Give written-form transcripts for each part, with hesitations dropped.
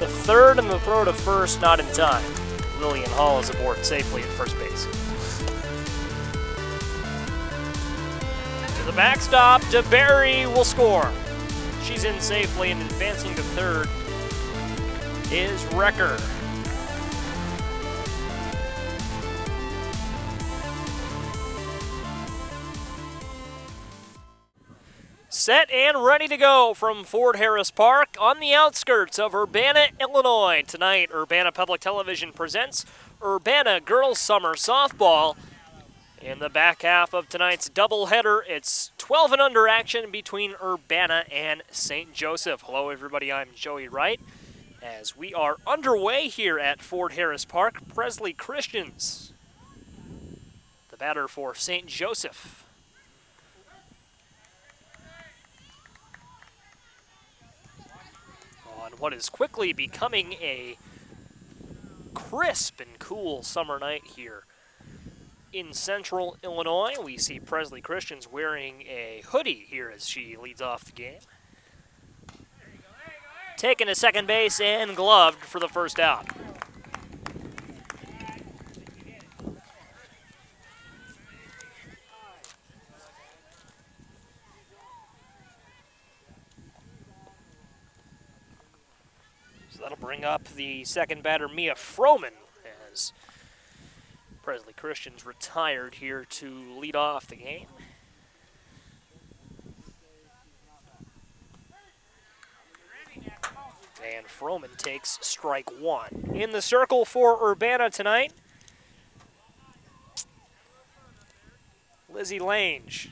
to third, and the throw to first not in time. Lillian Hall is aboard safely at first base. To the backstop, DeBerry will score. She's in safely, and advancing to third is Wrecker. Set and ready to go from Fort Harris Park on the outskirts of Urbana, Illinois. Tonight, Urbana Public Television presents Urbana Girls Summer Softball. In the back half of tonight's doubleheader, it's 12 and under action between Urbana and St. Joseph. Hello, everybody. I'm Joey Wright. As we are underway here at Fort Harris Park, Presley Christians, the batter for St. Joseph. On what is quickly becoming a crisp and cool summer night here in central Illinois. We see Presley Christians wearing a hoodie here as she leads off the game. Taken to second base and gloved for the first out. So that'll bring up the second batter, Mia Froman, as Presley Christians retired here to lead off the game. And Froman takes strike one. In the circle for Urbana tonight, Lizzie Lange.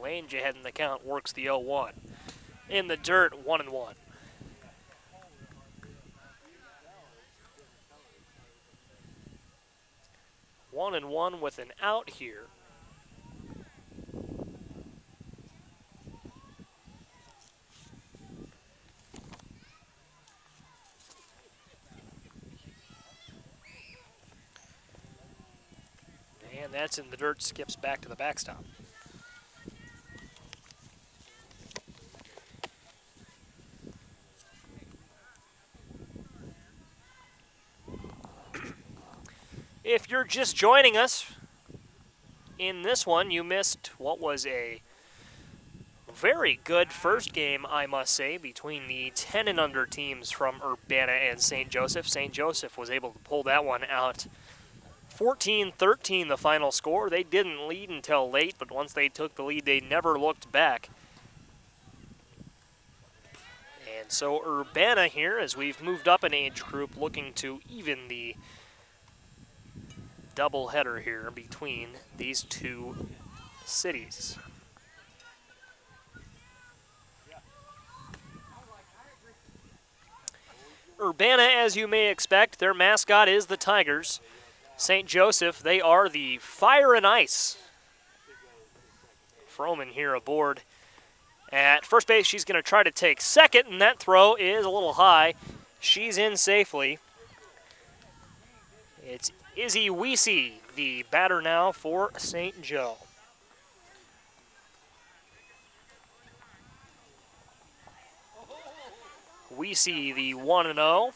Lange ahead in the count, works the 0-1. In the dirt, 1-1. One and one with an out here. And that's in the dirt, skips back to the backstop. If you're just joining us in this one, you missed what was a very good first game, I must say, between the 10 and under teams from Urbana and St. Joseph. St. Joseph was able to pull that one out. 14-13 the final score. They didn't lead until late, but once they took the lead, they never looked back. And so Urbana here, as we've moved up an age group, looking to even the doubleheader here between these two cities. Urbana, as you may expect, their mascot is the Tigers. St. Joseph, they are the Fire and Ice. Froman here aboard at first base. She's going to try to take second, and that throw is a little high. She's in safely. It's Izzy Weesey, the batter now for St. Joe. Weesey, the 1-0.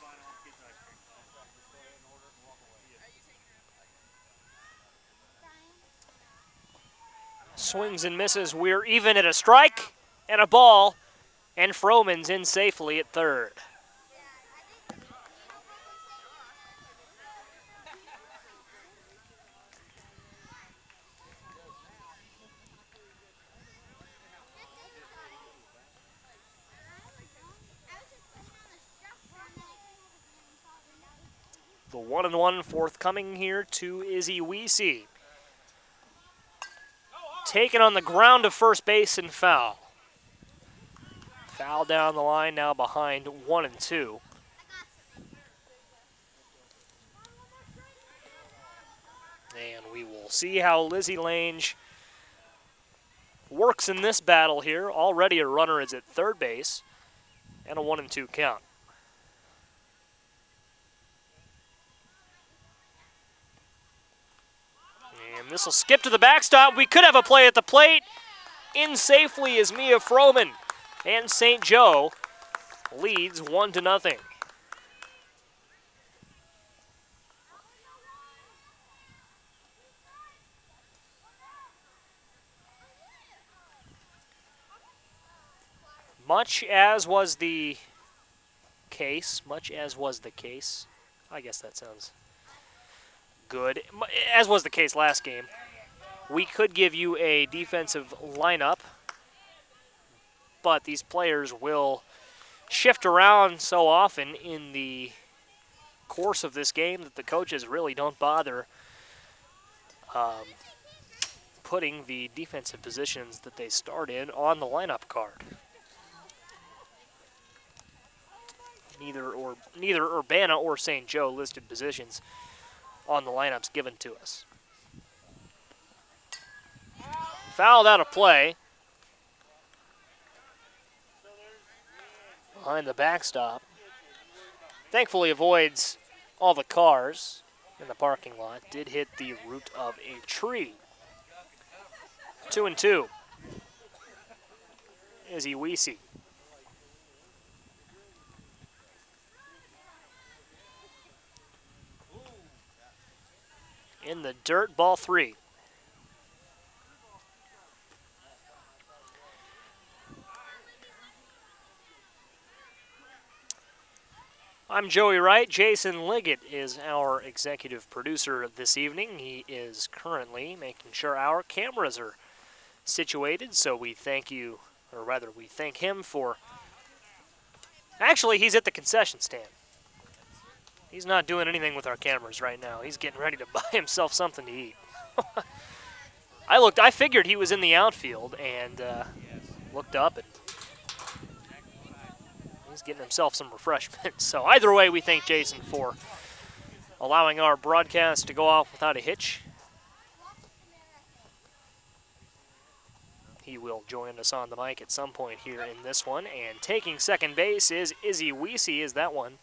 Swings and misses. We're even at a strike and a ball, and Froman's in safely at third. The 1-1 forthcoming here to Izzy Weesey. Taken on the ground to first base and foul. Foul down the line, now behind 1-2. And we will see how Lizzie Lange works in this battle here. Already a runner is at third base, and a 1-2 count. And this will skip to the backstop. We could have a play at the plate. in safely is Mia Froman. And St. Joe leads 1-0. Much as was the case, I guess that sounds good, as was the case last game, we could give you a defensive lineup, but these players will shift around so often in the course of this game that the coaches really don't bother putting the defensive positions that they start in on the lineup card. Neither Urbana or St. Joe listed positions on the lineups given to us. Fouled out of play. Behind the backstop. Thankfully avoids all the cars in the parking lot. Did hit the root of a tree. 2-2. Izzy Weesey. In the dirt, ball 3. I'm Joey Wright. Jason Liggett is our executive producer this evening. He is currently making sure our cameras are situated, so we thank you, or rather we thank him for... Actually, he's at the concession stand. He's not doing anything with our cameras right now. He's getting ready to buy himself something to eat. I figured he was in the outfield and looked up, and he's getting himself some refreshment. So either way, we thank Jason for allowing our broadcast to go off without a hitch. He will join us on the mic at some point here in this one. And taking second base is Izzy Weesey, as that one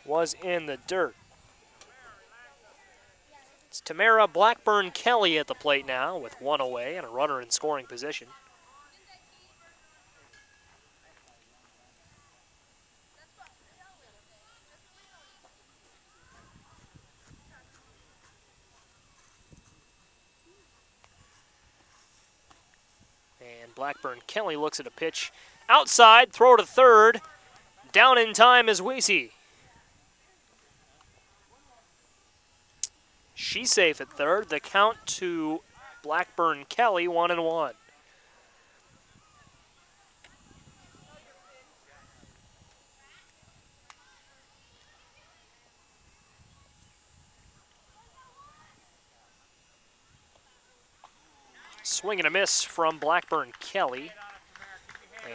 was in the dirt. It's Tamara Blackburn-Kelly at the plate now with one away and a runner in scoring position. And Blackburn-Kelly looks at a pitch outside, throw to third. Down in time is Weesey. She's safe at third. The count to Blackburn-Kelly, 1-1. Swing and a miss from Blackburn-Kelly.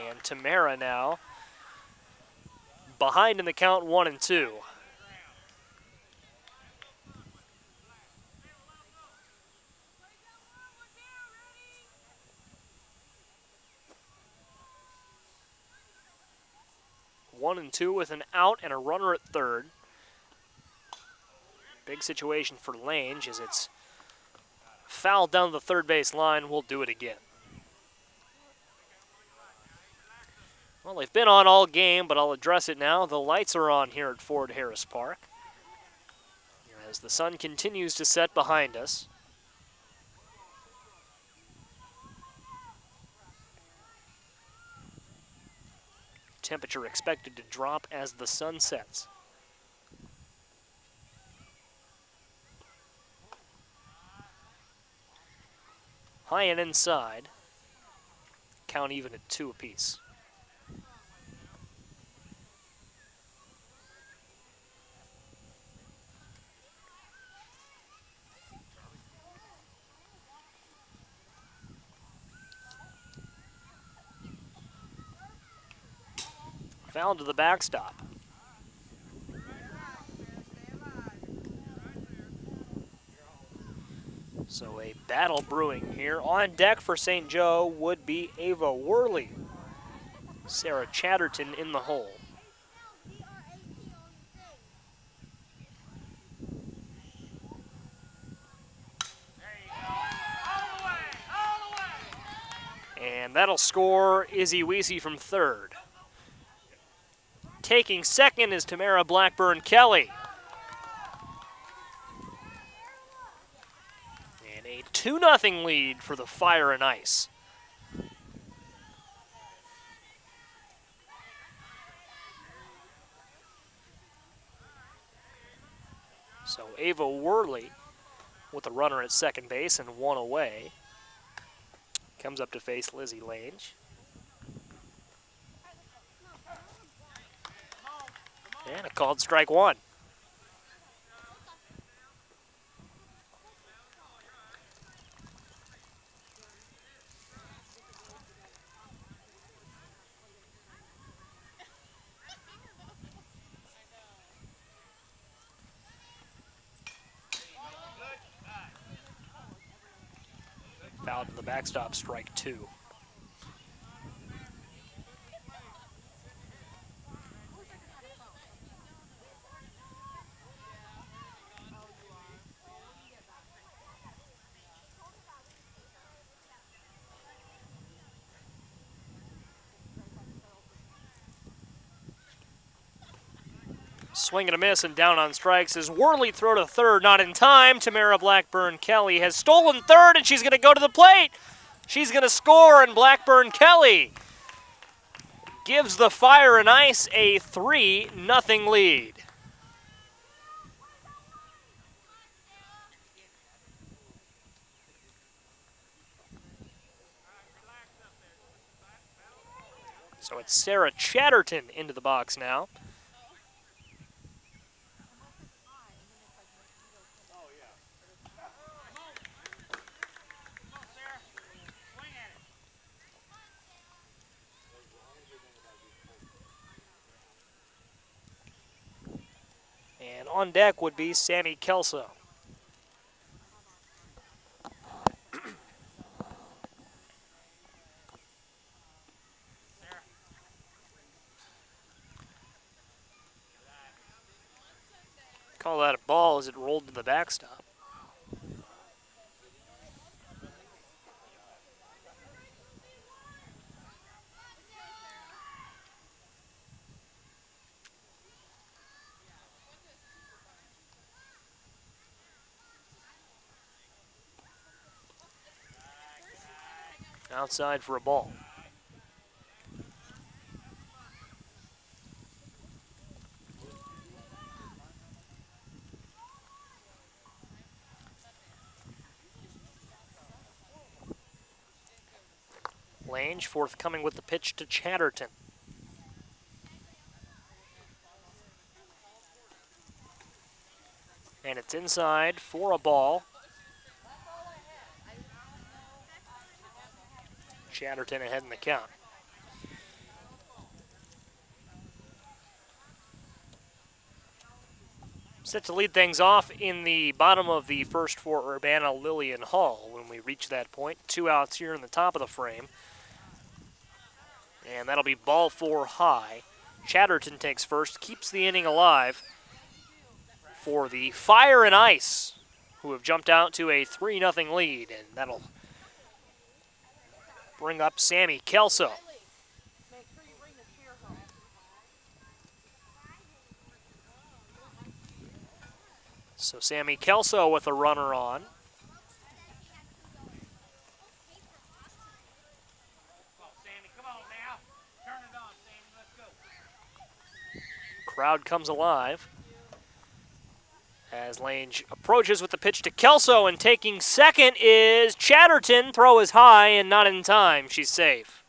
And Tamara now behind in the count, 1-2. One and two with an out and a runner at third. Big situation for Lange as it's fouled down the third base line. We'll do it again. Well, they've been on all game, but I'll address it now. The lights are on here at Ford Harris Park as the sun continues to set behind us. Temperature expected to drop as the sun sets. High and inside. Count even at 2 apiece. Foul to the backstop. So a battle brewing here. On deck for St. Joe would be Ava Worley. Sarah Chatterton in the hole. that'll score Izzy Weesey from third. Taking second is Tamara Blackburn-Kelly. And a 2-0 lead for the Fire and Ice. So Ava Worley with a runner at second base and one away. Comes up to face Lizzie Lange. And a called strike one. Foul to the backstop, strike two. Swing and a miss and down on strikes as Worley throw to third, not in time. Tamara Blackburn-Kelly has stolen third and she's going to go to the plate. She's going to score, and Blackburn-Kelly gives the Fire and Ice a 3-0 lead. So it's Sarah Chatterton into the box now. And on deck would be Sammy Kelso. Call that a ball as it rolled to the backstop. Outside for a ball. Lange forthcoming with the pitch to Chatterton. And it's inside for a ball. Chatterton ahead in the count. Set to lead things off in the bottom of the first for Urbana, Lillian Hall. When we reach that point, 2 outs here in the top of the frame. And that'll be ball 4 high. Chatterton takes first, keeps the inning alive for the Fire and Ice, who have jumped out to a 3-0 lead, and that'll bring up Sammy Kelso. So Sammy Kelso with a runner on. Crowd comes alive as Lange approaches with the pitch to Kelso, and taking second is Chatterton. Throw is high and not in time. She's safe.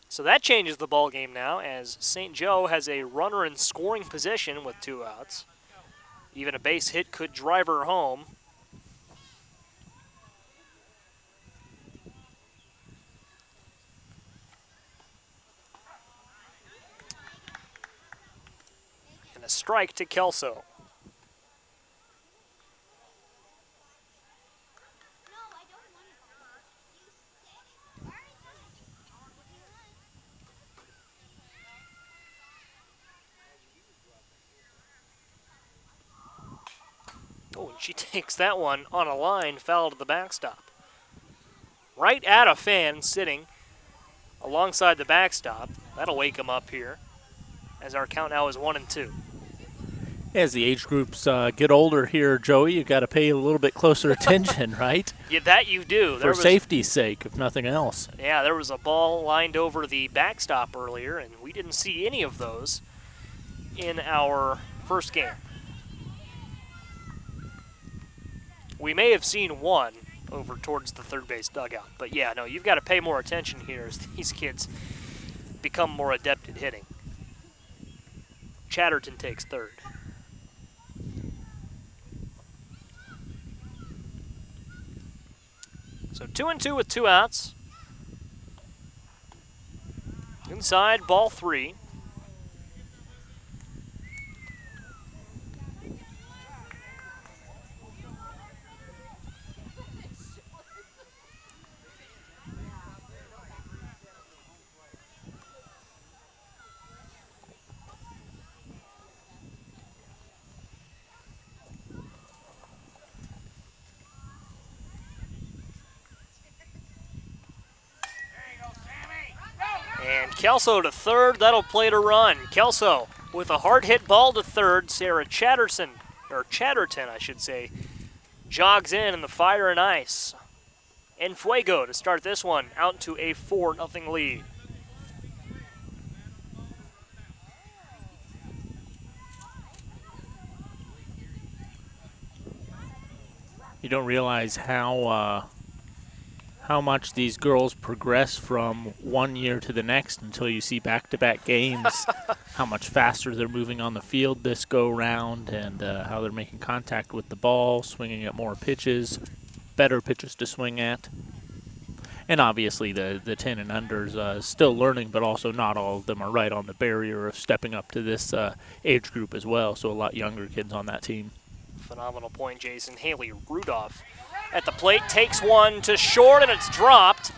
So that changes the ball game now, as St. Joe has a runner in scoring position with 2 outs. Even a base hit could drive her home. And a strike to Kelso. Oh, and she takes that one on a line, foul to the backstop. Right at a fan sitting alongside the backstop. That'll wake him up here, as our count now is 1-2. As the age groups get older here, Joey, you've got to pay a little bit closer attention, right? Yeah, that you do. For safety's sake, if nothing else. Yeah, there was a ball lined over the backstop earlier, and we didn't see any of those in our first game. We may have seen one over towards the third base dugout. But yeah, no, you've got to pay more attention here as these kids become more adept at hitting. Chatterton takes third. So 2-2 with 2 outs. Inside, ball 3. And Kelso to third, that'll play to run. Kelso with a hard hit ball to third. Sarah Chatterton, I should say, jogs in the fire and ice. And Fuego to start this one out to a 4-0 lead. You don't realize how much these girls progress from one year to the next until you see back-to-back games, how much faster they're moving on the field this go-round, and how they're making contact with the ball, swinging at more pitches, better pitches to swing at. And obviously the 10 and unders still learning, but also not all of them are right on the barrier of stepping up to this age group as well, so a lot younger kids on that team. Phenomenal point, Jason. Haley Rudolph at the plate, takes one to short, and it's dropped.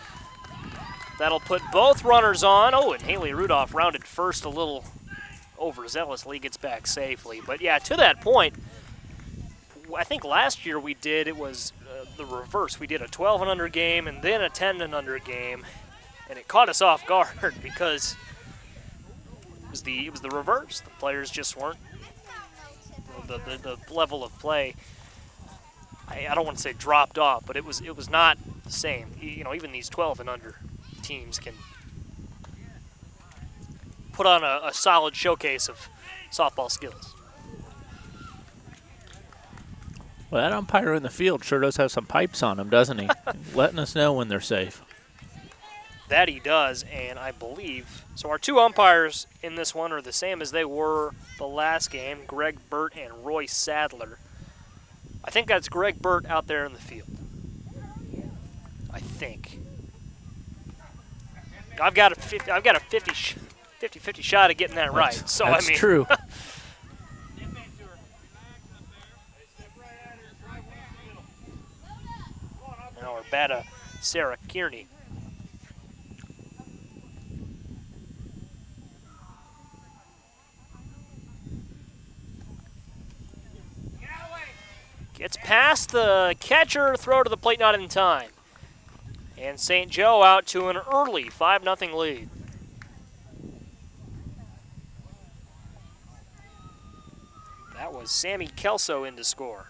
That'll put both runners on. Oh, and Haley Rudolph rounded first a little overzealously, gets back safely. But yeah, to that point, I think last year it was the reverse. We did a 12 and under game and then a 10 and under game, and it caught us off guard because it was the reverse. The players just weren't the level of play. I don't want to say dropped off, but it was not the same. You know, even these 12 and under teams can put on a solid showcase of softball skills. Well, that umpire in the field sure does have some pipes on him, doesn't he? Letting us know when they're safe. That he does, and I believe, so our two umpires in this one are the same as they were the last game, Greg Burt and Roy Sadler. I think that's Greg Burt out there in the field. I think. I've got a 50-50 shot of getting that right. So that's I mean, true. Now Urbana, Sarah Kearney. Gets past the catcher, throw to the plate, not in time. And St. Joe out to an early 5-0 lead. That was Sammy Kelso in to score.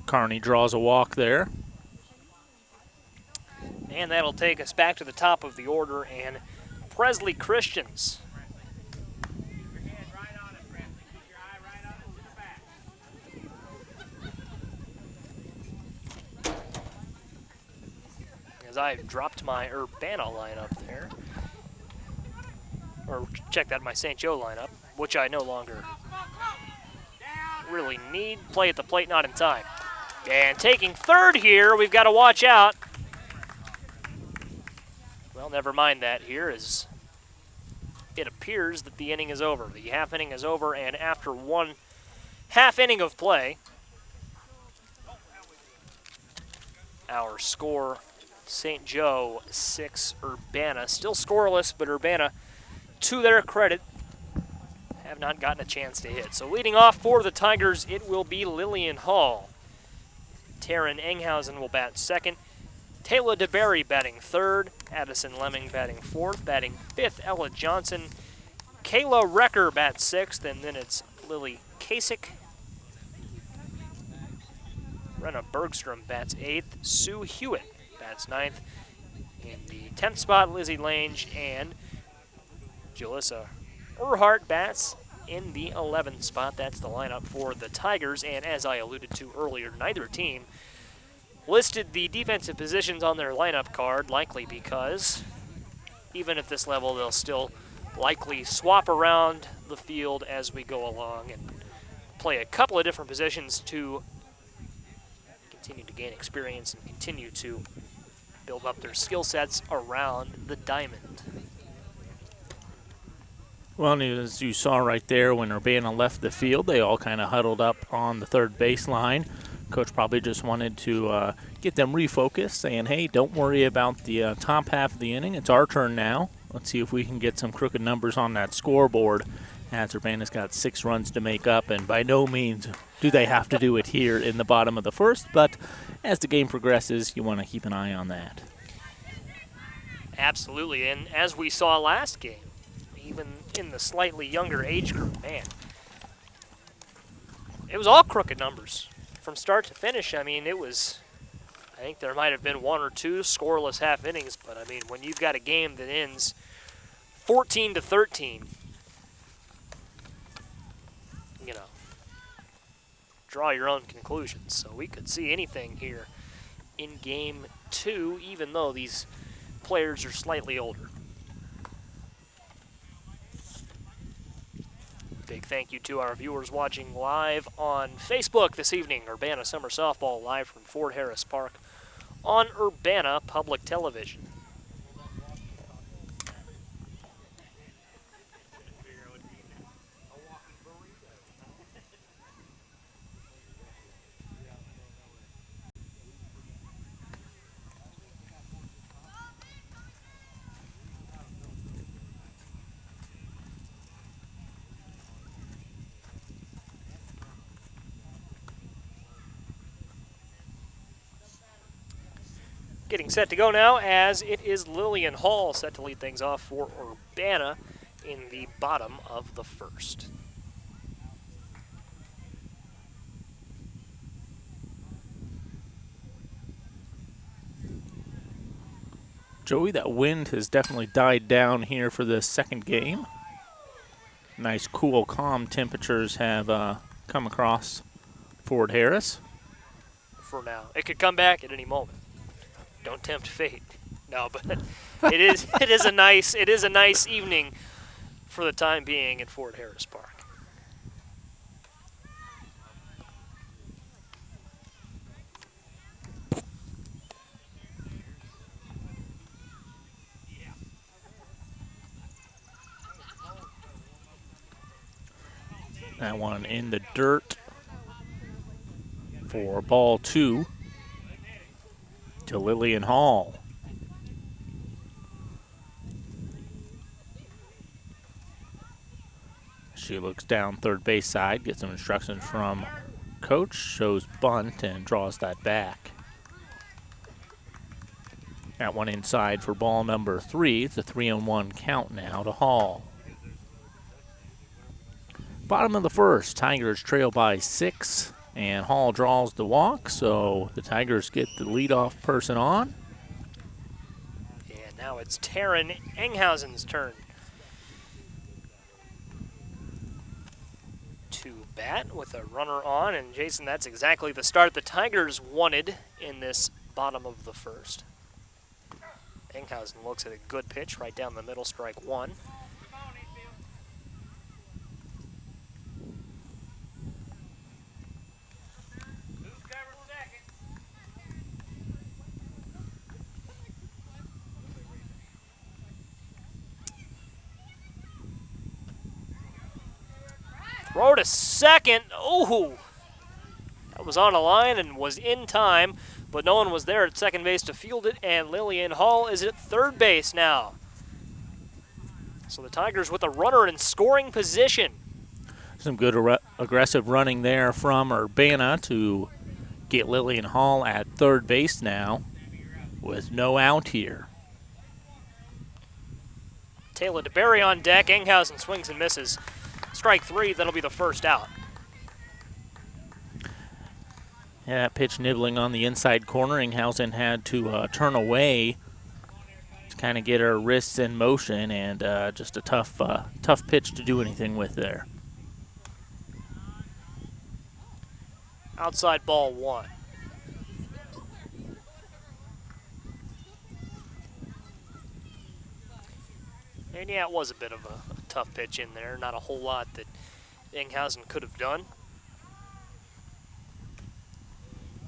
Carney draws a walk there. And that'll take us back to the top of the order, and Presley Christians. As I dropped my Urbana lineup there. or check that in my St. Joe lineup, which I no longer really need. Play at the plate, not in time. And taking third here, we've got to watch out. Well, never mind that here, as it appears that the inning is over. The half inning is over, and after one half inning of play, our score, St. Joe 6, Urbana. Still scoreless, but Urbana, to their credit, have not gotten a chance to hit. So leading off for the Tigers, it will be Lillian Hall. Taryn Enghausen will bat second. Taylor DeBerry batting third. Addison Lemming batting fourth. Batting fifth, Ella Johnson. Kayla Recker bats sixth, and then it's Lily Kasich. Brenna Bergstrom bats eighth. Sue Hewitt bats ninth. In the 10th spot, Lizzie Lange and Jalissa Earhart bats in the 11th spot. That's the lineup for the Tigers, and as I alluded to earlier, neither team listed the defensive positions on their lineup card, likely because even at this level, they'll still likely swap around the field as we go along and play a couple of different positions to continue to gain experience and continue to build up their skill sets around the diamond. Well, as you saw right there, when Urbana left the field, they all kind of huddled up on the third baseline. Coach probably just wanted to get them refocused, saying, hey, don't worry about the top half of the inning. It's our turn now. Let's see if we can get some crooked numbers on that scoreboard, as Urbana's got 6 runs to make up, and by no means do they have to do it here in the bottom of the first, but as the game progresses, you want to keep an eye on that. Absolutely, and as we saw last game, even in the slightly younger age group, man, it was all crooked numbers from start to finish. I mean, it was, I think there might have been 1 or 2 scoreless half innings, but I mean, when you've got a game that ends 14-13, you know, draw your own conclusions. So we could see anything here in game 2, even though these players are slightly older. Big thank you to our viewers watching live on Facebook this evening. Urbana Summer Softball live from Fort Harris Park on Urbana Public Television. Getting set to go now, as it is Lillian Hall set to lead things off for Urbana in the bottom of the first. Joey, that wind has definitely died down here for the second game. Nice, cool, calm temperatures have come across Fort Harris. For now. It could come back at any moment. Don't tempt fate. No, but it is a nice evening for the time being at Fort Harris Park. That one in the dirt for ball 2 to Lillian Hall. She looks down third base side, gets some instructions from coach, shows bunt, and draws that back. That one inside for ball number 3. It's a 3-1 count now to Hall. Bottom of the first, Tigers trail by 6, and Hall draws the walk, so the Tigers get the leadoff person on. And now it's Taryn Enghausen's turn to bat with a runner on, and Jason, that's exactly the start the Tigers wanted in this bottom of the first. Enghausen looks at a good pitch right down the middle, strike 1. Throw to second. Oh, that was on a line and was in time, but no one was there at second base to field it, and Lillian Hall is at third base now. So the Tigers with a runner in scoring position. Some good aggressive running there from Urbana to get Lillian Hall at third base now with no out here. Taylor DeBerry on deck. Enghausen swings and misses. Strike three, that'll be the first out. Yeah, that pitch nibbling on the inside corner. Enghausen had to turn away to kind of get her wrists in motion, and just a tough pitch to do anything with there. Outside ball one. And yeah, it was a bit of a tough pitch in there. Not a whole lot that Enghausen could have done.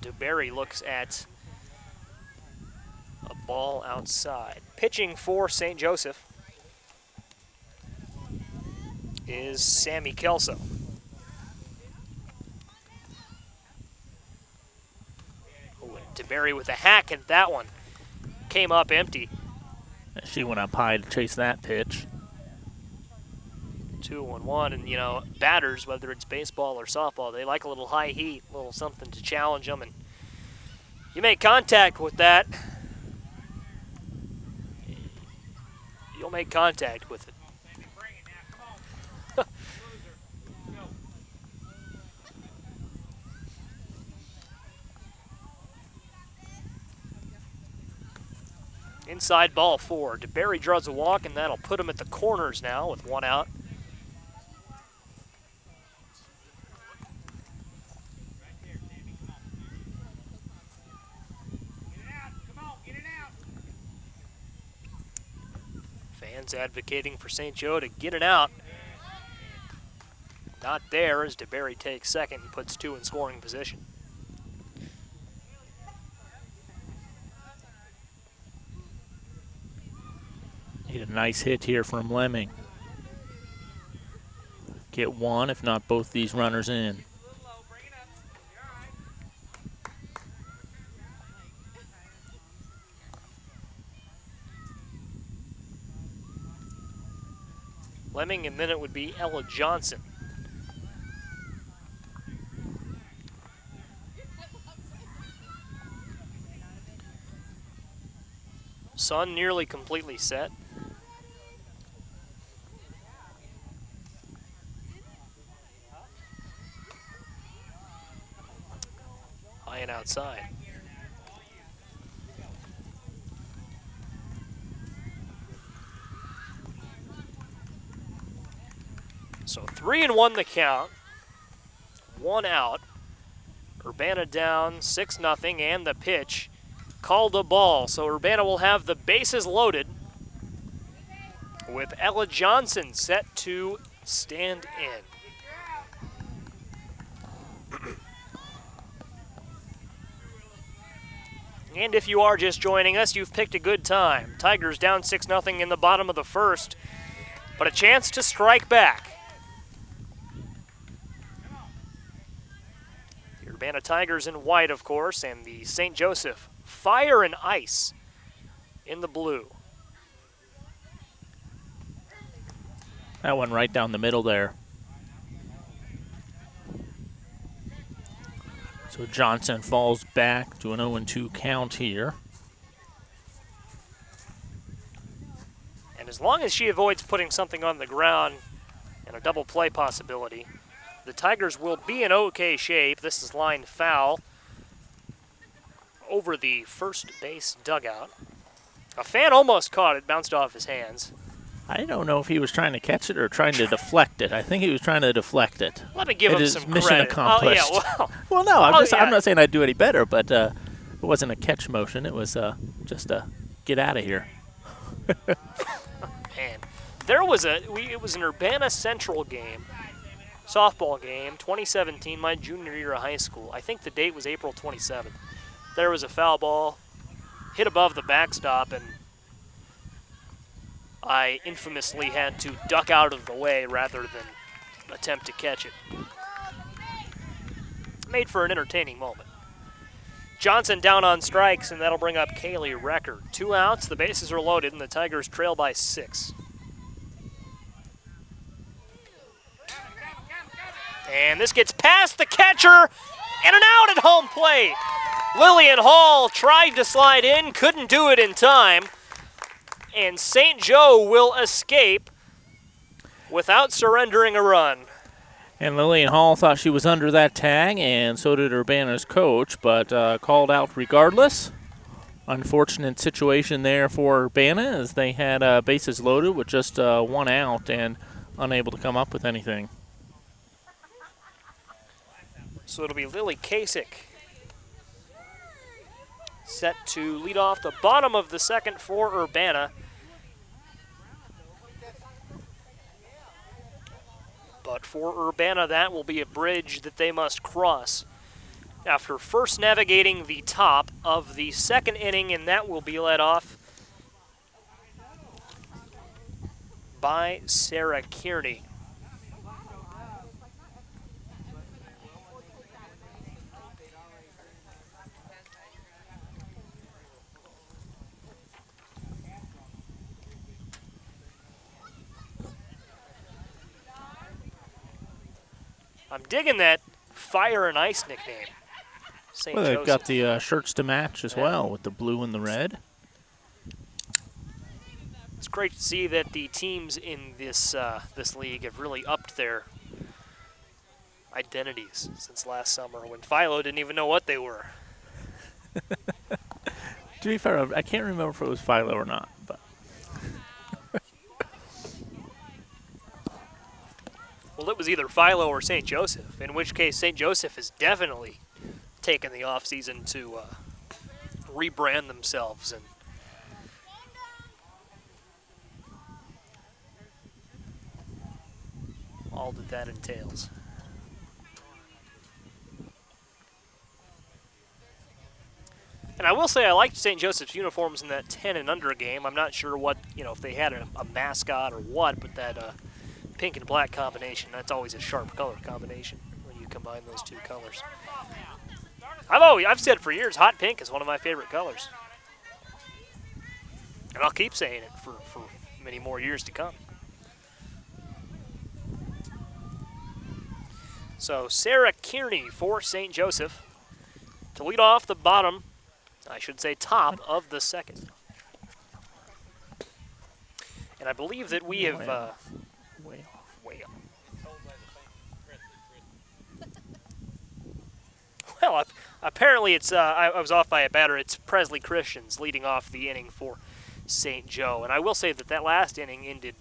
DeBerry looks at a ball outside. Pitching for St. Joseph is Sammy Kelso. DeBerry with a hack, and that one came up empty. She went up high to chase that pitch. 2-1-1, and you know, batters, whether it's baseball or softball, they like a little high heat, a little something to challenge them, and you make contact with that, you'll make contact with it. Inside ball four. DeBerry draws a walk, and that'll put him at the corners now with one out. Fans advocating for St. Joe to get it out. Not there as DeBerry takes second and puts two in scoring position. Need a nice hit here from Lemming. Get one, if not both these runners in. Lemming, and then it would be Ella Johnson. Sun nearly completely set. High and outside. So 3-1 the count. One out. Urbana down 6-0, and the pitch called a ball. So Urbana will have the bases loaded with Ella Johnson set to stand in. And if you are just joining us, you've picked a good time. Tigers down 6-0 in the bottom of the first, but a chance to strike back. The Urbana Tigers in white, of course, and the St. Joseph Fire and Ice in the blue. That one right down the middle there. So Johnson falls back to an 0-2 count here. And as long as she avoids putting something on the ground and a double play possibility, the Tigers will be in okay shape. This is line foul over the first base dugout. A fan almost caught it, bounced off his hands. I don't know if he was trying to catch it or trying to deflect it. I think he was trying to deflect it. Let me give him some credit. Mission accomplished. Oh, yeah, well, no, I'm not saying I'd do any better, but it wasn't a catch motion. It was just a get out of here. Man, there was it was an Urbana Central game, softball game, 2017, my junior year of high school. I think the date was April 27th. There was a foul ball hit above the backstop, and I infamously had to duck out of the way rather than attempt to catch it. Made for an entertaining moment. Johnson down on strikes, and that'll bring up Kaylee Recker. 2 outs, the bases are loaded, and the Tigers trail by 6. And this gets past the catcher, and an out at home plate. Lillian Hall tried to slide in, couldn't do it in time, and St. Joe will escape without surrendering a run. And Lillian Hall thought she was under that tag, and so did Urbana's coach, but called out regardless. Unfortunate situation there for Urbana as they had bases loaded with just 1 out and unable to come up with anything. So it'll be Lily Kasich set to lead off the bottom of the second for Urbana. But for Urbana, that will be a bridge that they must cross after first navigating the top of the second inning, and that will be led off by Sarah Kearney. I'm digging that Fire and Ice nickname. St. Well, they've Joseph. got the shirts to match as well with the blue and the red. It's great to see that the teams in this league have really upped their identities since last summer when Philo didn't even know what they were. To be fair, I can't remember if it was Philo or not, but Well, it was either Philo or St. Joseph, in which case St. Joseph has definitely taken the offseason to rebrand themselves and all that entails. And I will say I liked St. Joseph's uniforms in that 10 and under game. I'm not sure what, if they had a mascot or what, but that pink and black combination, that's always a sharp color combination when you combine those two colors. I've said for years hot pink is one of my favorite colors. And I'll keep saying it for many more years to come. So Sarah Kearney for St. Joseph to lead off the bottom, I should say top of the second. And I believe that we have way off. Well, apparently it's I was off by a batter. It's Presley Christians leading off the inning for St. Joe. And I will say that last inning ended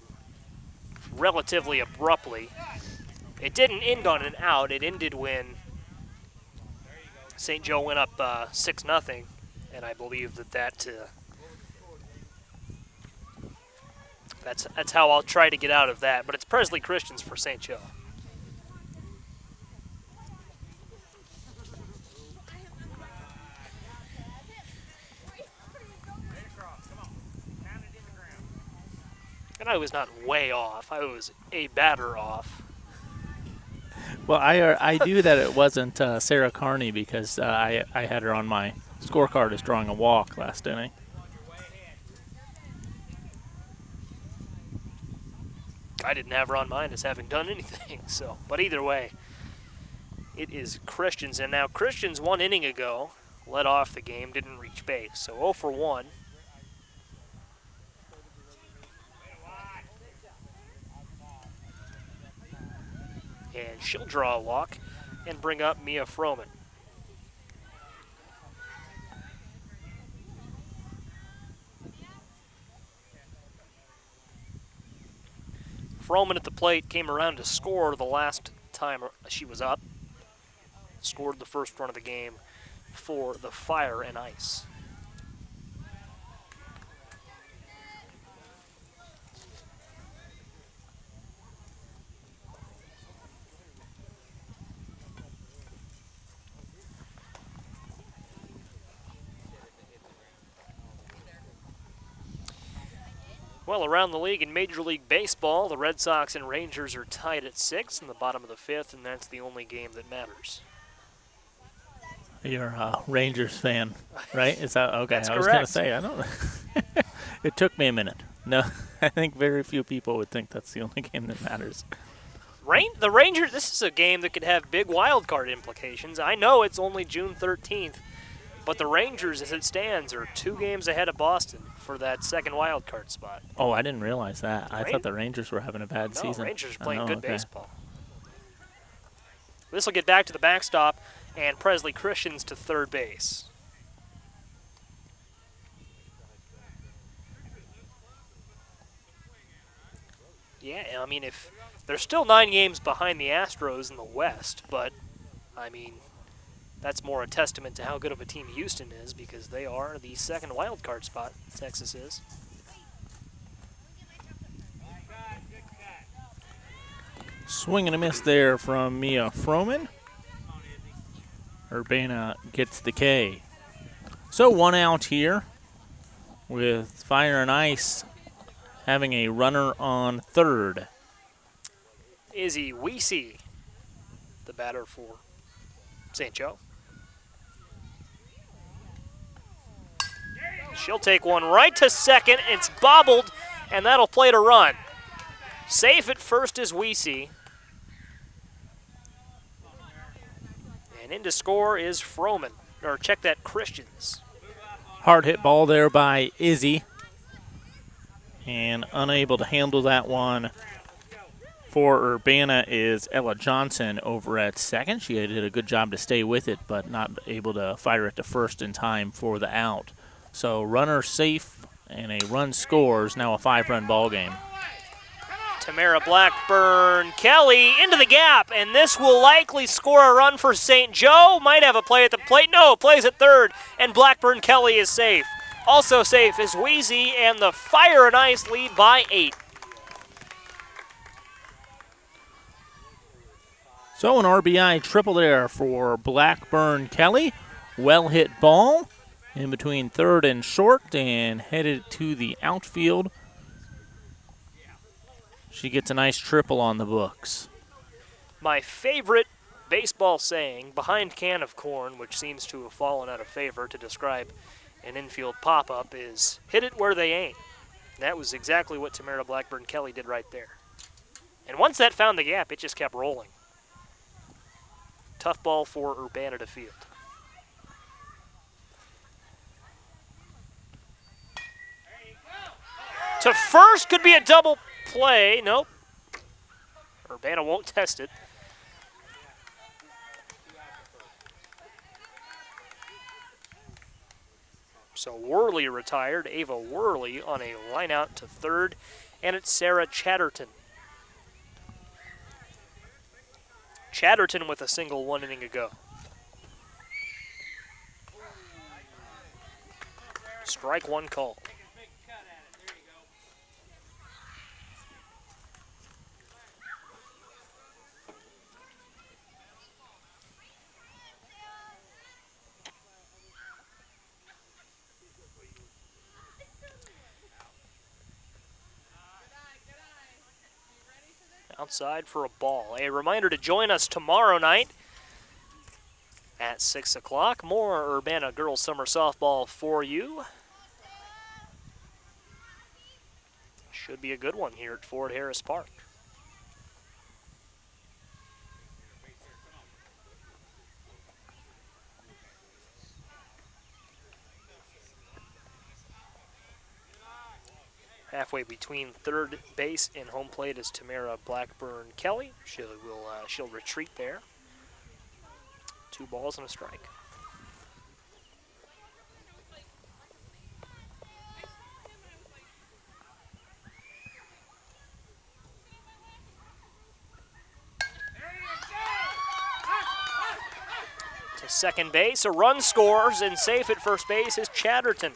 relatively abruptly. It didn't end on an out. It ended when St. Joe went up 6-0, and I believe that's how I'll try to get out of that. But it's Presley Christians for St. Joe. And I was not way off. I was a batter off. well, I knew that it wasn't Sarah Kearney because I had her on my scorecard as drawing a walk last inning. I didn't have her on mine as having done anything. So, but either way, it is Christians. And now Christians 1 inning ago led off the game, didn't reach base. So 0 for 1. And she'll draw a walk and bring up Mia Froman. Froman at the plate came around to score the last time she was up. Scored the first run of the game for the Fire and Ice. Well, around the league in Major League Baseball, the Red Sox and Rangers are tied at 6 in the bottom of the 5th, and that's the only game that matters. You're a Rangers fan, right? Is that okay? That's I was going to say, I don't. It took me a minute. No, I think very few people would think that's the only game that matters. The Rangers, this is a game that could have big wild card implications. I know it's only June 13th, but the Rangers, as it stands, are 2 games ahead of Boston for that second wild card spot. Oh, I didn't realize that. I thought the Rangers were having a bad season. Rangers are playing good baseball. This will get back to the backstop, and Presley Christians to third base. Yeah, I mean, if they're still 9 games behind the Astros in the West, but, I mean, that's more a testament to how good of a team Houston is because they are the second wild card spot, Texas is. Swing and a miss there from Mia Froman. Urbana gets the K. So 1 out here with Fire and Ice having a runner on third. Izzy Weesey, the batter for St. Joe. She'll take one right to second. It's bobbled, and that'll play to run. Safe at first is Weesey. And in to score is Froman, or check that, Christians. Hard hit ball there by Izzy. And unable to handle that one for Urbana is Ella Johnson over at second. She did a good job to stay with it, but not able to fire it to first in time for the out. So runner safe and a run scores, now a 5-run ball game. Tamara Blackburn Kelly into the gap, and this will likely score a run for St. Joe. Might have a play at the plate. No, plays at third, and Blackburn Kelly is safe. Also safe is Weezy, and the Fire and Ice lead by 8. So an RBI triple there for Blackburn Kelly. Well hit ball in between third and short and headed to the outfield. She gets a nice triple on the books. My favorite baseball saying, behind can of corn, which seems to have fallen out of favor to describe an infield pop-up, is hit it where they ain't. And that was exactly what Tamara Blackburn Kelly did right there. And once that found the gap, it just kept rolling. Tough ball for Urbana to field. To first could be a double play. Nope. Urbana won't test it. So Worley retired. Ava Worley on a line out to third. And it's Sarah Chatterton. Chatterton with a single 1 inning ago. Strike one call. Outside for a ball. A reminder to join us tomorrow night at 6 o'clock. More Urbana girls summer softball for you. Should be a good one here at Ford Harris Park. Halfway between third base and home plate is Tamara Blackburn Kelly. She'll retreat there. 2 balls and a strike. To second base, a run scores, and safe at first base is Chatterton.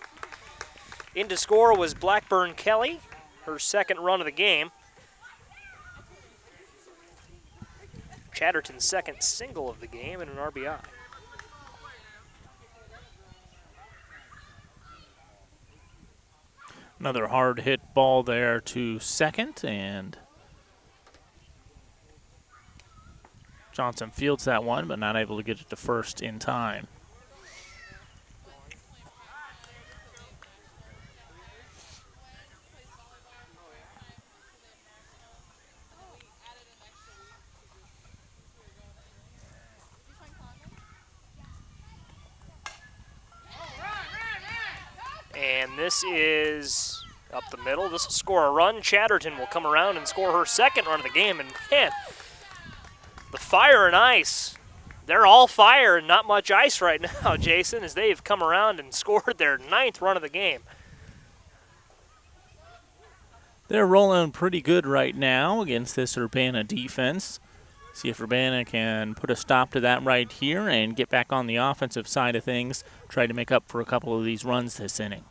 In to score was Blackburn Kelly, her second run of the game. Chatterton's second single of the game and an RBI. Another hard hit ball there to second, and Johnson fields that one, but not able to get it to first in time. And this is up the middle. This will score a run. Chatterton will come around and score her second run of the game. And, man, the fire and ice, they're all fire and not much ice right now, Jason, as they've come around and scored their 9th run of the game. They're rolling pretty good right now against this Urbana defense. See if Urbana can put a stop to that right here and get back on the offensive side of things, try to make up for a couple of these runs this inning.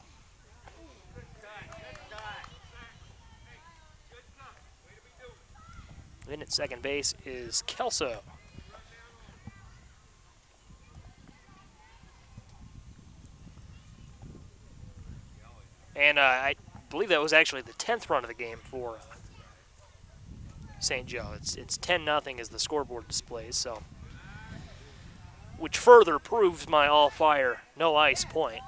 In at second base is Kelso. And I believe that was actually the 10th run of the game for St. Joe. It's 10-0 as the scoreboard displays, so which further proves my all fire, no ice point.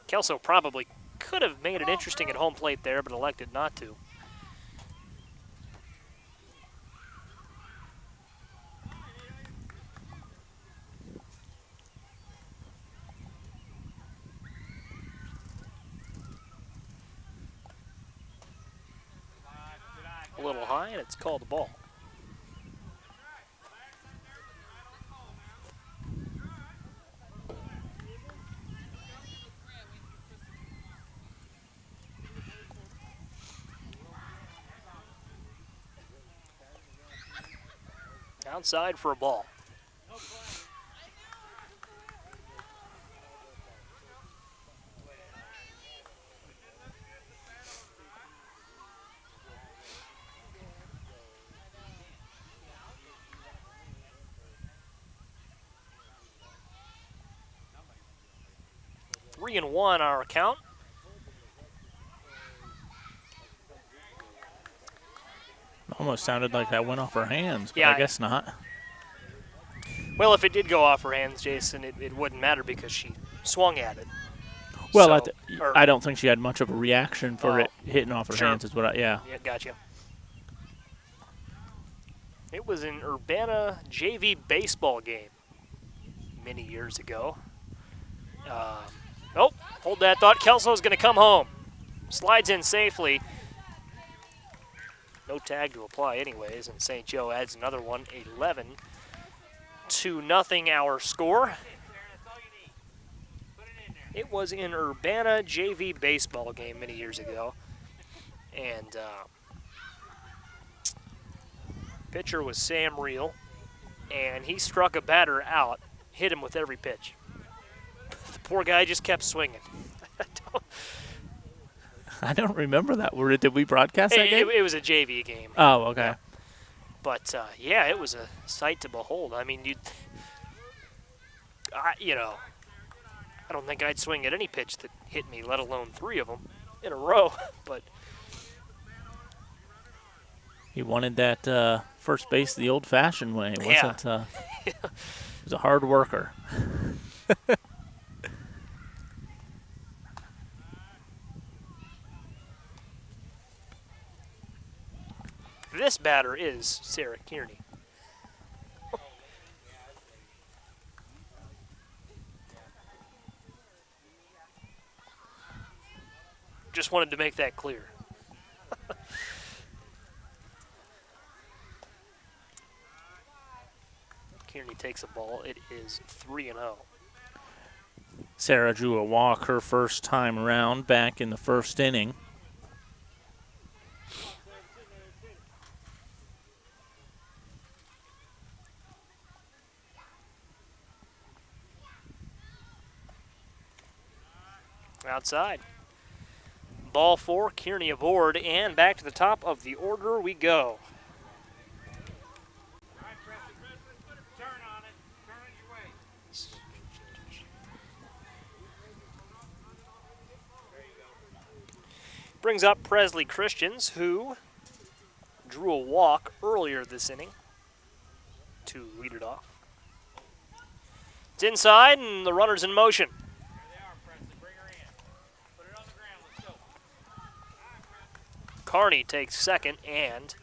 Kelso probably could have made it interesting at home plate there, but elected not to. A little high, and it's called a ball. Outside for a ball. Three and one our count. Almost sounded like that went off her hands, but yeah, I guess not. Well, if it did go off her hands, Jason, it wouldn't matter because she swung at it. Well, So, I don't think she had much of a reaction for it hitting off her sure. hands is what Yeah, gotcha. It was an Urbana JV baseball game many years ago. Oh, hold that thought. Kelso's going to come home. Slides in safely. No tag to apply anyways, and St. Joe adds another one, 11-0 our score. It was in Urbana JV baseball game many years ago, and pitcher was Sam Reel, and he struck a batter out, hit him with every pitch. The poor guy just kept swinging. I don't remember that. Did we broadcast that game? It was a JV game. Oh, okay. Yeah. But, yeah, it was a sight to behold. I mean, I don't think I'd swing at any pitch that hit me, let alone 3 of them in a row. But he wanted that first base the old-fashioned way, wasn't he was a hard worker. this batter is Sarah Kearney. Just wanted to make that clear. Kearney takes a ball. It is 3-0. Sarah drew a walk her first time around back in the first inning. Outside. Ball 4, Kearney aboard, and back to the top of the order we go. Brings up Presley Christians, who drew a walk earlier this inning to lead it off. It's inside, and the runner's in motion. Carney takes second, and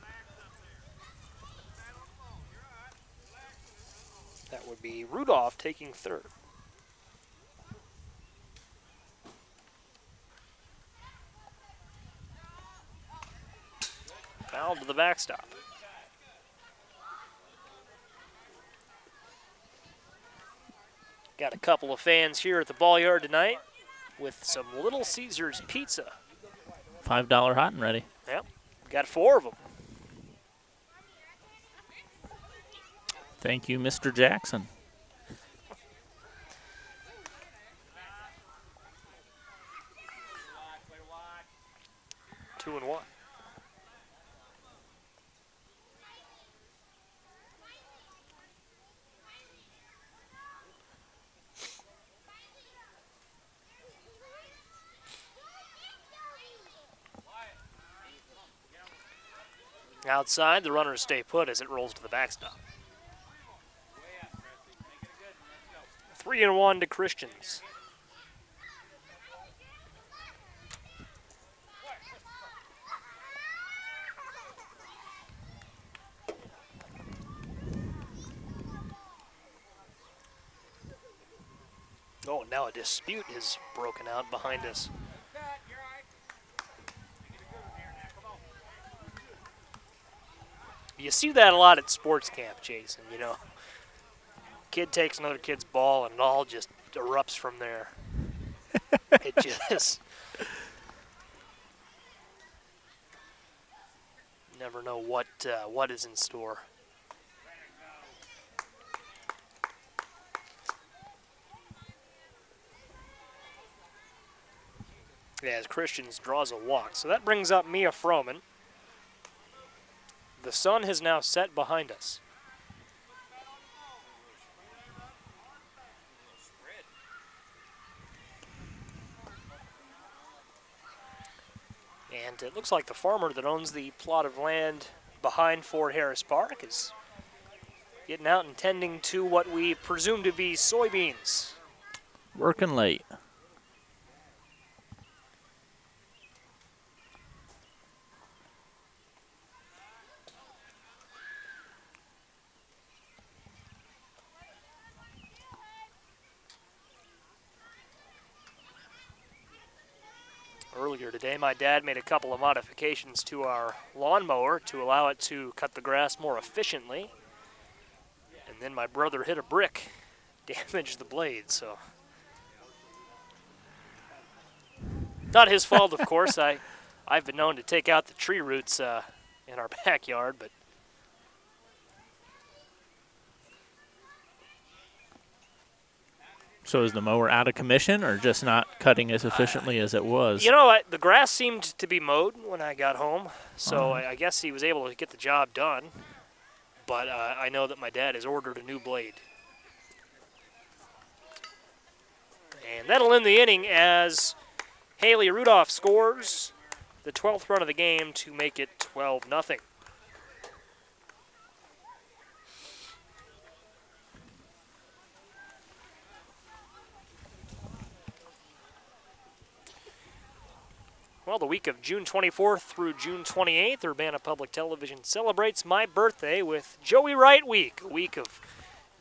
that would be Rudolph taking third. Foul to the backstop. Got a couple of fans here at the ball yard tonight with some Little Caesars pizza. $5 hot and ready. Yep, got 4 of them. Thank you, Mr. Jackson. Two and one. Outside, the runners stay put as it rolls to the backstop. 3-1 to Christians. Oh, now a dispute has broken out behind us. You see that a lot at sports camp, Jason, you know. Kid takes another kid's ball and it all just erupts from there. It just... Never know what is in store. Yeah, as Christians draws a walk. So that brings up Mia Froman. The sun has now set behind us. And it looks like the farmer that owns the plot of land behind Fort Harris Park is getting out and tending to what we presume to be soybeans. Working late. Earlier today, my dad made a couple of modifications to our lawnmower to allow it to cut the grass more efficiently. And then my brother hit a brick, damaged the blade, so. Not his fault, of course. I've been known to take out the tree roots in our backyard, but. So is the mower out of commission or just not cutting as efficiently as it was? You know, the grass seemed to be mowed when I got home, so I guess he was able to get the job done. But I know that my dad has ordered a new blade. And that'll end the inning as Haley Rudolph scores the 12th run of the game to make it 12-0. Well, the week of June 24th through June 28th, Urbana Public Television celebrates my birthday with Joey Wright Week, a week of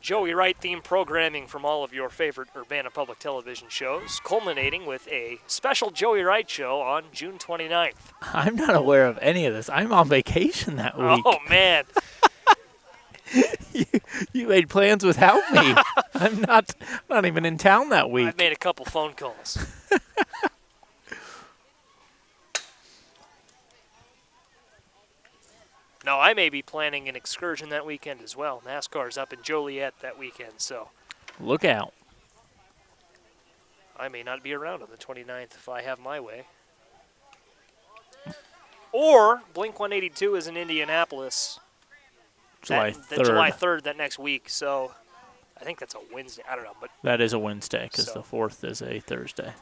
Joey Wright-themed programming from all of your favorite Urbana Public Television shows, culminating with a special Joey Wright show on June 29th. I'm not aware of any of this. I'm on vacation that week. Oh, man. You made plans without me. I'm not even in town that week. I've made a couple phone calls. No, I may be planning an excursion that weekend as well. NASCAR's up in Joliet that weekend, so. Look out. I may not be around on the 29th if I have my way. Or Blink-182 is in Indianapolis. July 3rd. July 3rd, that next week, so I think that's a Wednesday. I don't know, but that is a Wednesday because the 4th is a Thursday.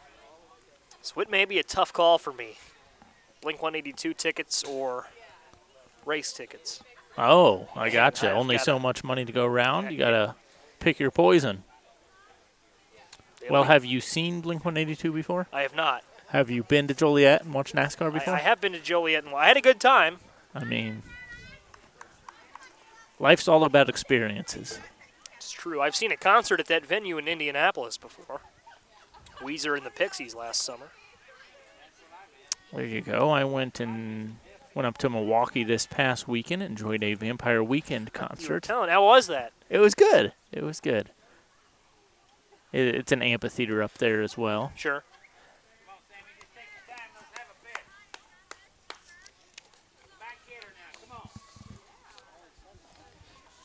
So it may be a tough call for me. Blink-182 tickets or race tickets. Oh, I gotcha. I've Only got so much money to go around. You got to pick your poison. Well, have you seen Blink-182 before? I have not. Have you been to Joliet and watched NASCAR before? I have been to Joliet, and I had a good time. I mean, life's all about experiences. It's true. I've seen a concert at that venue in Indianapolis before. Weezer and the Pixies last summer. There you go. I went up to Milwaukee this past weekend, enjoyed a Vampire Weekend concert. How was that? It was good. It was good. It's an amphitheater up there as well. Sure.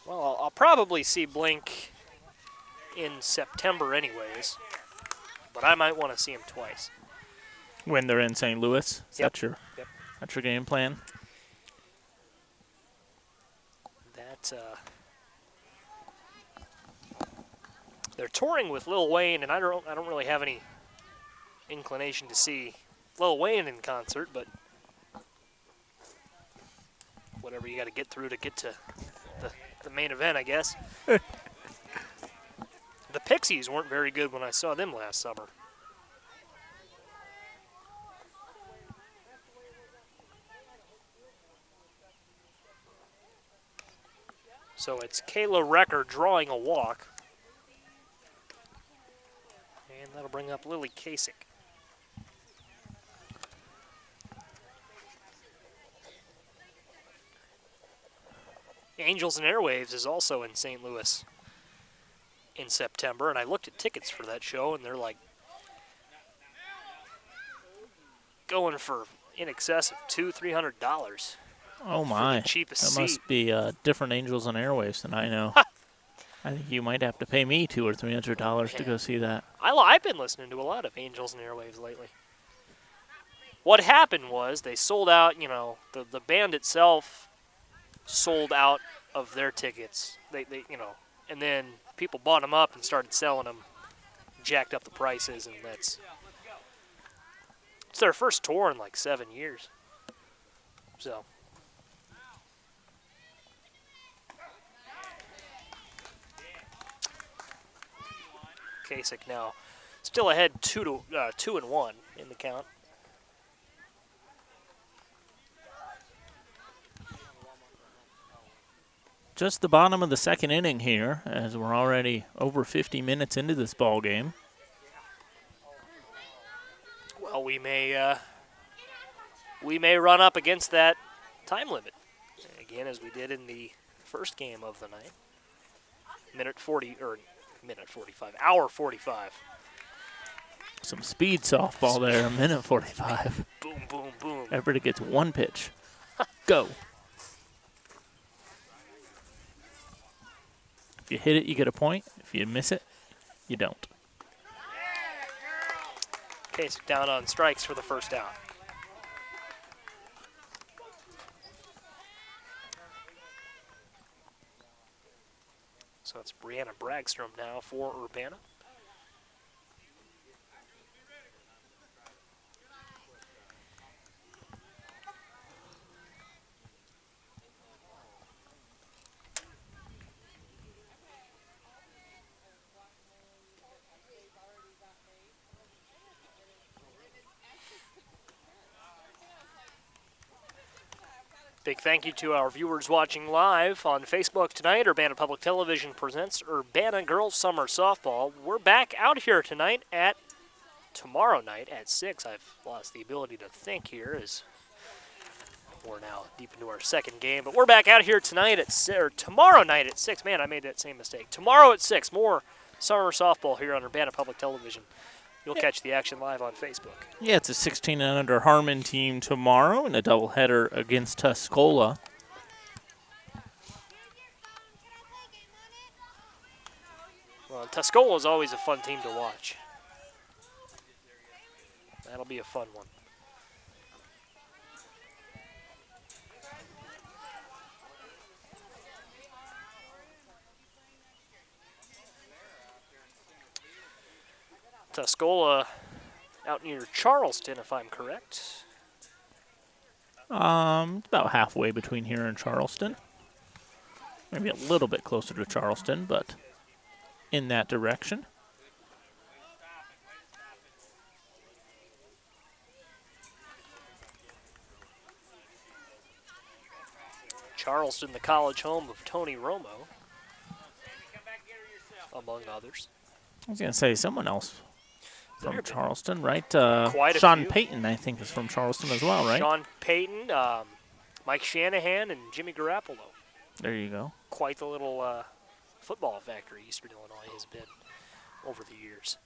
Well, I'll probably see Blink in September anyways, but I might want to see him twice. When they're in St. Louis? Yep. That's your game plan? They're touring with Lil Wayne, and I don't really have any inclination to see Lil Wayne in concert, but whatever you got to get through to get to the main event, I guess. The Pixies weren't very good when I saw them last summer. So it's Kayla Recker drawing a walk. And that'll bring up Lily Kasich. Angels and Airwaves is also in St. Louis in September, and I looked at tickets for that show, and they're like going for in excess of $200-300. Oh my! For the cheapest that seat. Must be different Angels and Airwaves than I know. I think you might have to pay me $200 or $300 to go see that. I've been listening to a lot of Angels and Airwaves lately. What happened was they sold out. The band itself sold out of their tickets. They and then people bought them up and started selling them, jacked up the prices, and it's their first tour in like 7 years. So. Kasich now still ahead 2-1 in the count. Just the bottom of the second inning here, as we're already over 50 minutes into this ball game. Well, we may run up against that time limit again, as we did in the first game of the night. Hour 45. Some speed softball there, a minute 45. Boom, boom, boom. Everybody gets one pitch. Go. If you hit it, you get a point. If you miss it, you don't. Kasich down on strikes for the first out. So it's Brianna Bragstrom now for Urbana. Big thank you to our viewers watching live on Facebook tonight. Urbana Public Television presents Urbana Girls Summer Softball. We're back out here tonight tomorrow night at 6. I've lost the ability to think here as we're now deep into our second game. But we're back out here tonight tomorrow night at 6. Man, I made that same mistake. Tomorrow at 6, more summer softball here on Urbana Public Television. You'll catch the action live on Facebook. Yeah, it's a 16 and under Harmon team tomorrow in a doubleheader against Tuscola. Well, Tuscola is always a fun team to watch. That'll be a fun one. Tuscola out near Charleston, if I'm correct. About halfway between here and Charleston. Maybe a little bit closer to Charleston, but in that direction. Charleston, the college home of Tony Romo, among others. I was going to say someone else from Charleston, right? Quite a Sean few. Payton, I think, is from Charleston as well, right? Sean Payton, Mike Shanahan, and Jimmy Garoppolo. There you go. Quite the little football factory Eastern Illinois has been over the years.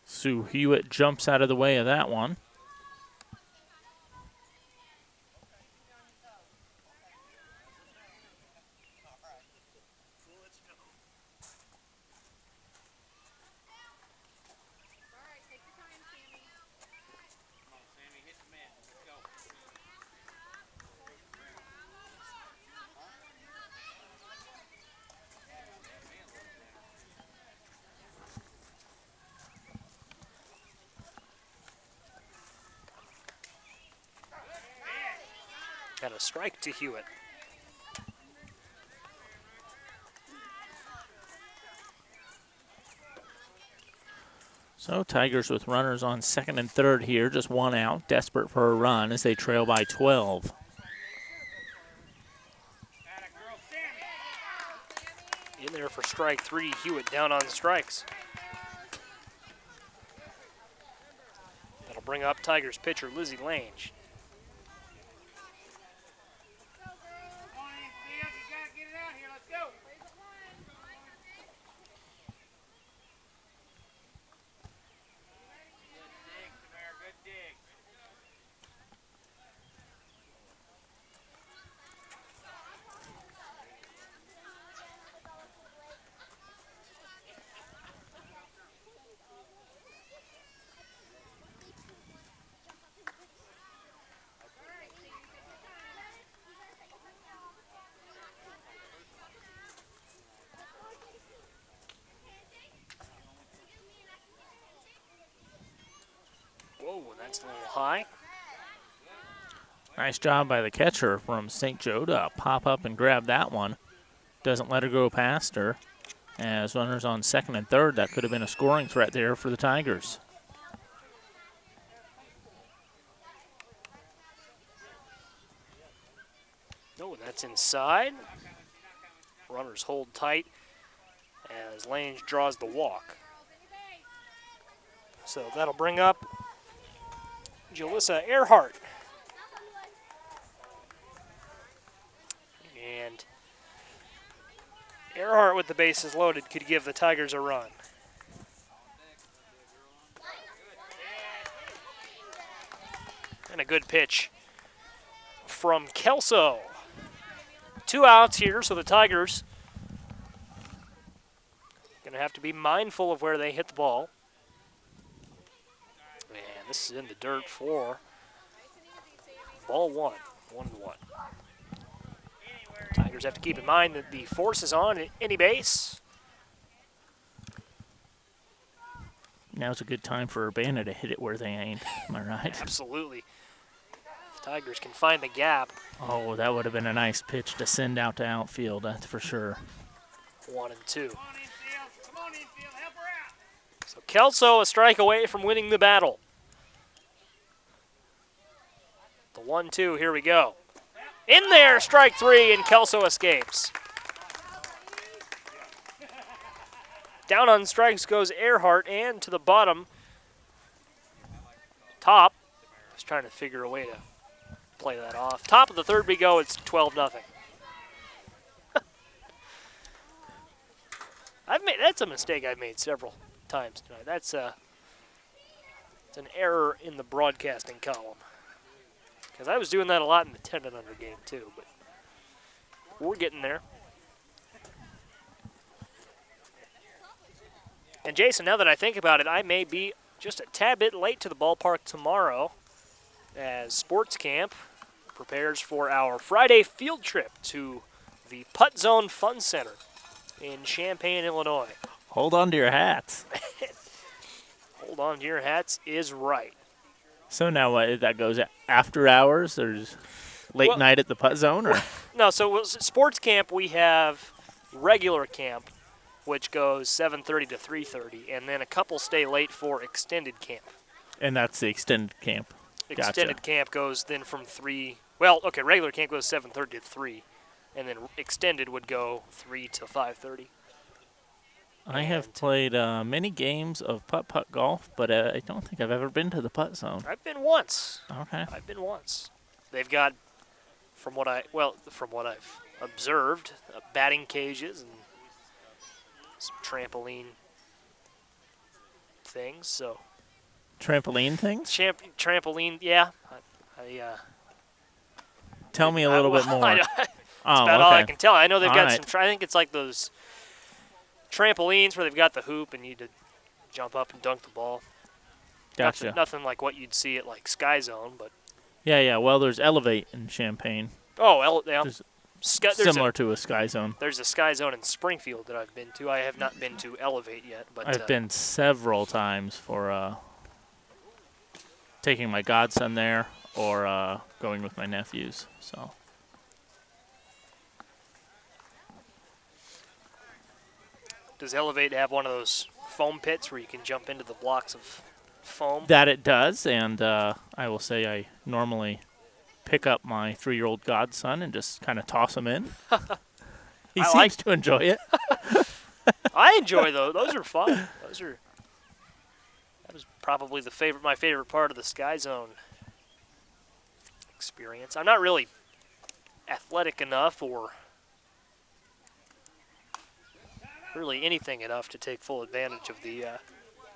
Sue Hewitt jumps out of the way of that one. Got a strike to Hewitt. So Tigers with runners on second and third here, just one out, desperate for a run as they trail by 12. In there for strike three, Hewitt down on strikes. That'll bring up Tigers pitcher Lizzie Lange. Whoa, that's a little high. Nice job by the catcher from St. Joe to pop up and grab that one. Doesn't let her go past her. As runners on second and third, that could have been a scoring threat there for the Tigers. No, that's inside. Runners hold tight as Lange draws the walk. So that'll bring up Jalissa Earhart. And Earhart with the bases loaded could give the Tigers a run. And a good pitch from Kelso. 2 outs here, so the Tigers going to have to be mindful of where they hit the ball. Man, this is in the dirt for ball one, 1-1. Tigers have to keep in mind that the force is on at any base. Now's a good time for Urbana to hit it where they ain't. Am I right? Absolutely. If the Tigers can find the gap. Oh, that would have been a nice pitch to send out to outfield, that's for sure. 1 and 2. So Kelso a strike away from winning the battle. The 1-2, here we go. In there, strike three, and Kelso escapes. Down on strikes goes Earhart, and to the bottom, top. I was trying to figure a way to play that off. Top of the third we go, it's 12-0. That's a mistake I've made several times tonight. It's an error in the broadcasting column. Because I was doing that a lot in the 10 and under game too, but we're getting there. And Jason, now that I think about it, I may be just a tad bit late to the ballpark tomorrow as sports camp prepares for our Friday field trip to the Putt Zone Fun Center in Champaign, Illinois. Hold on to your hats. Hold on to your hats is right. So now what, that goes after hours? There's late night at the putt zone? Or? No, so sports camp, we have regular camp, which goes 7:30 to 3:30, and then a couple stay late for extended camp. And that's the extended camp. Extended Gotcha. camp goes then from 3. Well, okay, regular camp goes 7:30 to 3, and then extended would go 3 to 5:30. I have played many games of putt-putt golf, but I don't think I've ever been to the putt zone. I've been once. Okay. I've been once. They've got, from what I've observed, batting cages and some trampoline things. So Trampoline things? trampoline, yeah. Tell me a little bit more. That's about all I can tell. I know they've got some. I think it's like those trampolines where they've got the hoop and you to jump up and dunk the ball. Gotcha. Nothing like what you'd see at like Sky Zone, but Yeah. Well, there's Elevate in Champaign. Similar to a Sky Zone. There's a Sky Zone in Springfield that I've been to. I have not been to Elevate yet, but I've been several times for taking my godson there or going with my nephews. So. Does Elevate have one of those foam pits where you can jump into the blocks of foam? That it does, and I will say I normally pick up my 3-year-old godson and just kind of toss him in. He seems to enjoy it. I enjoy those. Those are fun. That was probably my favorite part of the Sky Zone experience. I'm not really athletic enough or really anything enough to take full advantage of the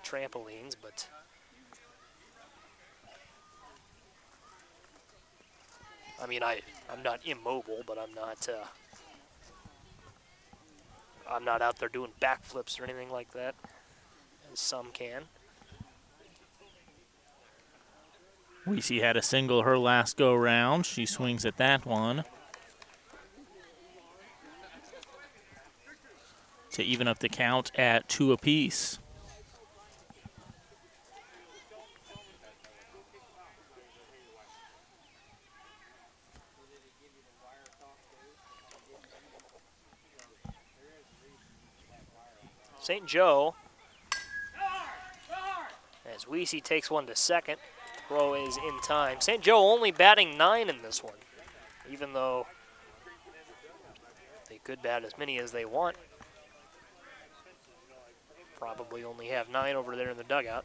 trampolines, but I mean, I'm not immobile, but I'm not out there doing backflips or anything like that, as some can. Weesey had a single her last go round. She swings at that one to even up the count at 2 apiece. St. Joe, as Weesey takes one to second, throw is in time. St. Joe only batting 9 in this one, even though they could bat as many as they want. Probably only have 9 over there in the dugout.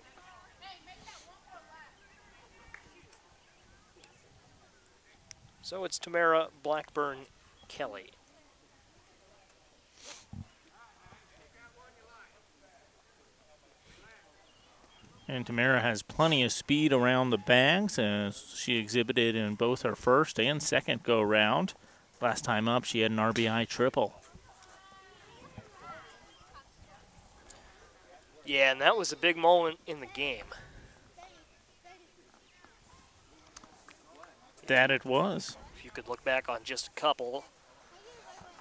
So it's Tamara Blackburn-Kelly. And Tamara has plenty of speed around the bags, as she exhibited in both her first and second go-round. Last time up, she had an RBI triple. Yeah, and that was a big moment in the game. That it was. If you could look back on just a couple,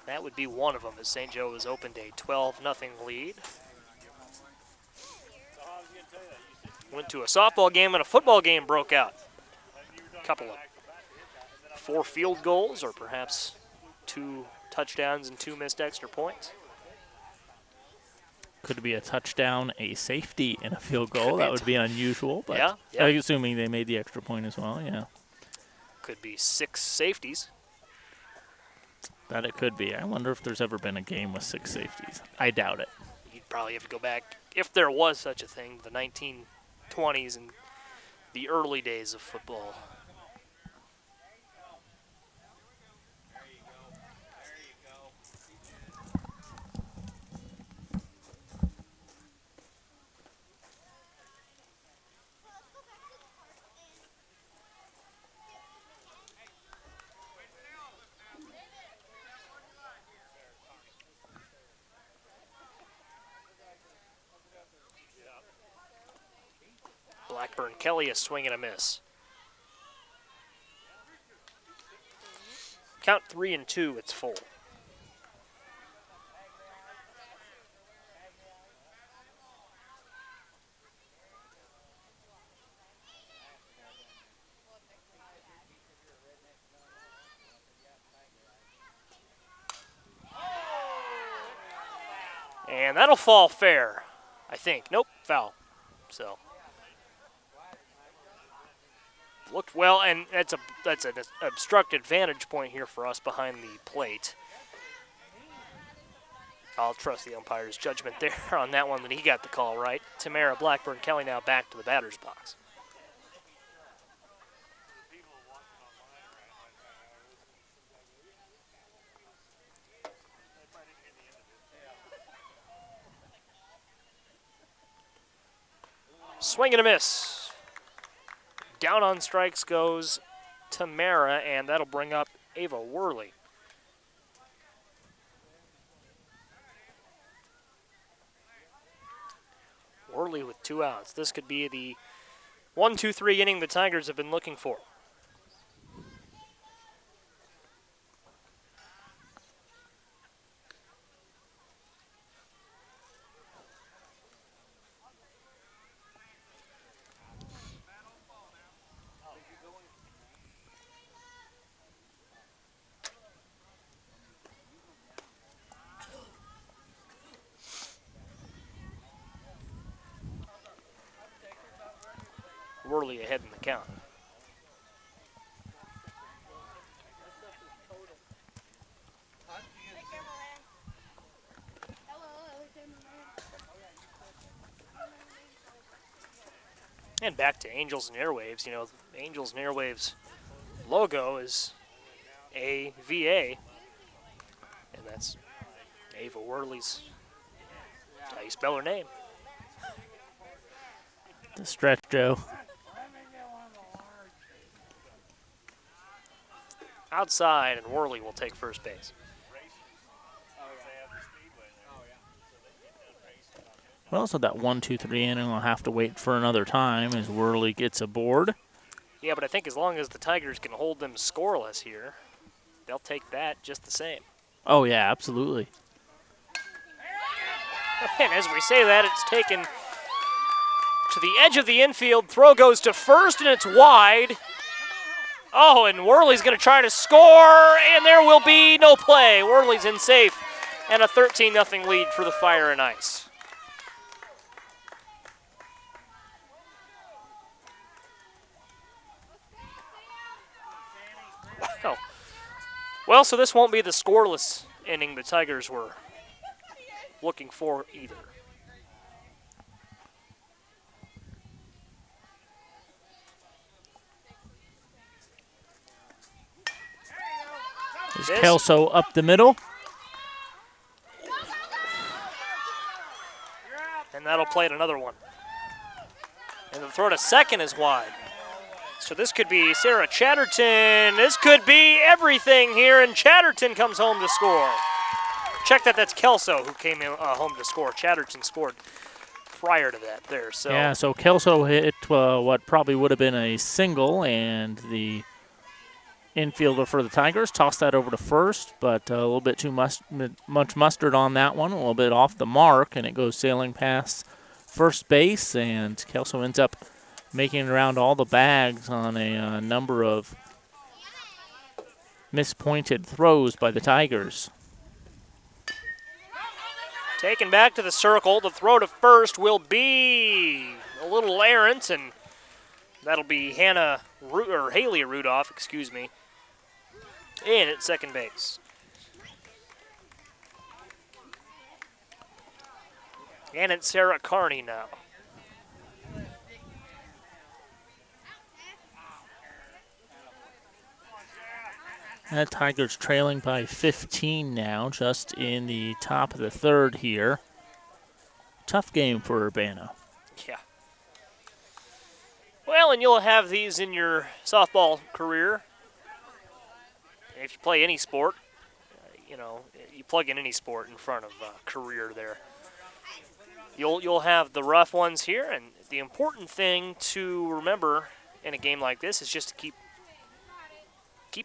that would be one of them, as St. Joe was opened a 12-0 lead. Went to a softball game and a football game broke out. A couple of 4 field goals, or perhaps 2 touchdowns and 2 missed extra points. Could be a touchdown, a safety, and a field goal. That would be unusual, but yeah. assuming they made the extra point as well, yeah. Could be 6 safeties. That it could be. I wonder if there's ever been a game with 6 safeties. I doubt it. You'd probably have to go back, if there was such a thing, the 1920s and the early days of football. Blackburn-Kelly is swing and a miss. Count 3-2, it's full. And that'll fall fair, I think. Nope, foul. So looked well, and that's an obstructed vantage point here for us behind the plate. I'll trust the umpire's judgment there on that one, that he got the call right. Tamara Blackburn-Kelly now back to the batter's box. Swing and a miss. Down on strikes goes Tamara, and that'll bring up Ava Worley. Worley with 2 outs. This could be the 1-2-3 inning the Tigers have been looking for. Worley ahead in the count. And back to Angels and Airwaves. You know, Angels and Airwaves logo is AVA, and that's Ava Worley's, how you spell her name. The stretch, Joe. Outside, and Worley will take first base. Well, so that 1-2-3 inning will have to wait for another time as Worley gets aboard. Yeah, but I think as long as the Tigers can hold them scoreless here, they'll take that just the same. Oh, yeah, absolutely. And as we say that, it's taken to the edge of the infield. Throw goes to first, and it's wide. Oh, and Worley's going to try to score, and there will be no play. Worley's in safe, and a 13-0 lead for the Fire and Ice. Wow. Well, so this won't be the scoreless inning the Tigers were looking for either. Is Kelso up the middle? And that'll play at another one. And the throw to second is wide. So this could be Sarah Chatterton. This could be everything here, and Chatterton comes home to score. Check that, that's Kelso who came in home to score. Chatterton scored prior to that there. So yeah, so Kelso hit what probably would have been a single, and the infielder for the Tigers tossed that over to first, but a little bit too much mustard on that one, a little bit off the mark, and it goes sailing past first base, and Kelso ends up making it around all the bags on a number of mispointed throws by the Tigers. Taken back to the circle. The throw to first will be a little errant, and that'll be Haley Rudolph, excuse me, in at second base. And it's Sarah Carney now. And the Tigers trailing by 15 now, just in the top of the third here. Tough game for Urbana. Yeah. Well, and you'll have these in your softball career. If you play any sport, you know, you plug in any sport in front of career there. You'll have the rough ones here, and the important thing to remember in a game like this is just to keep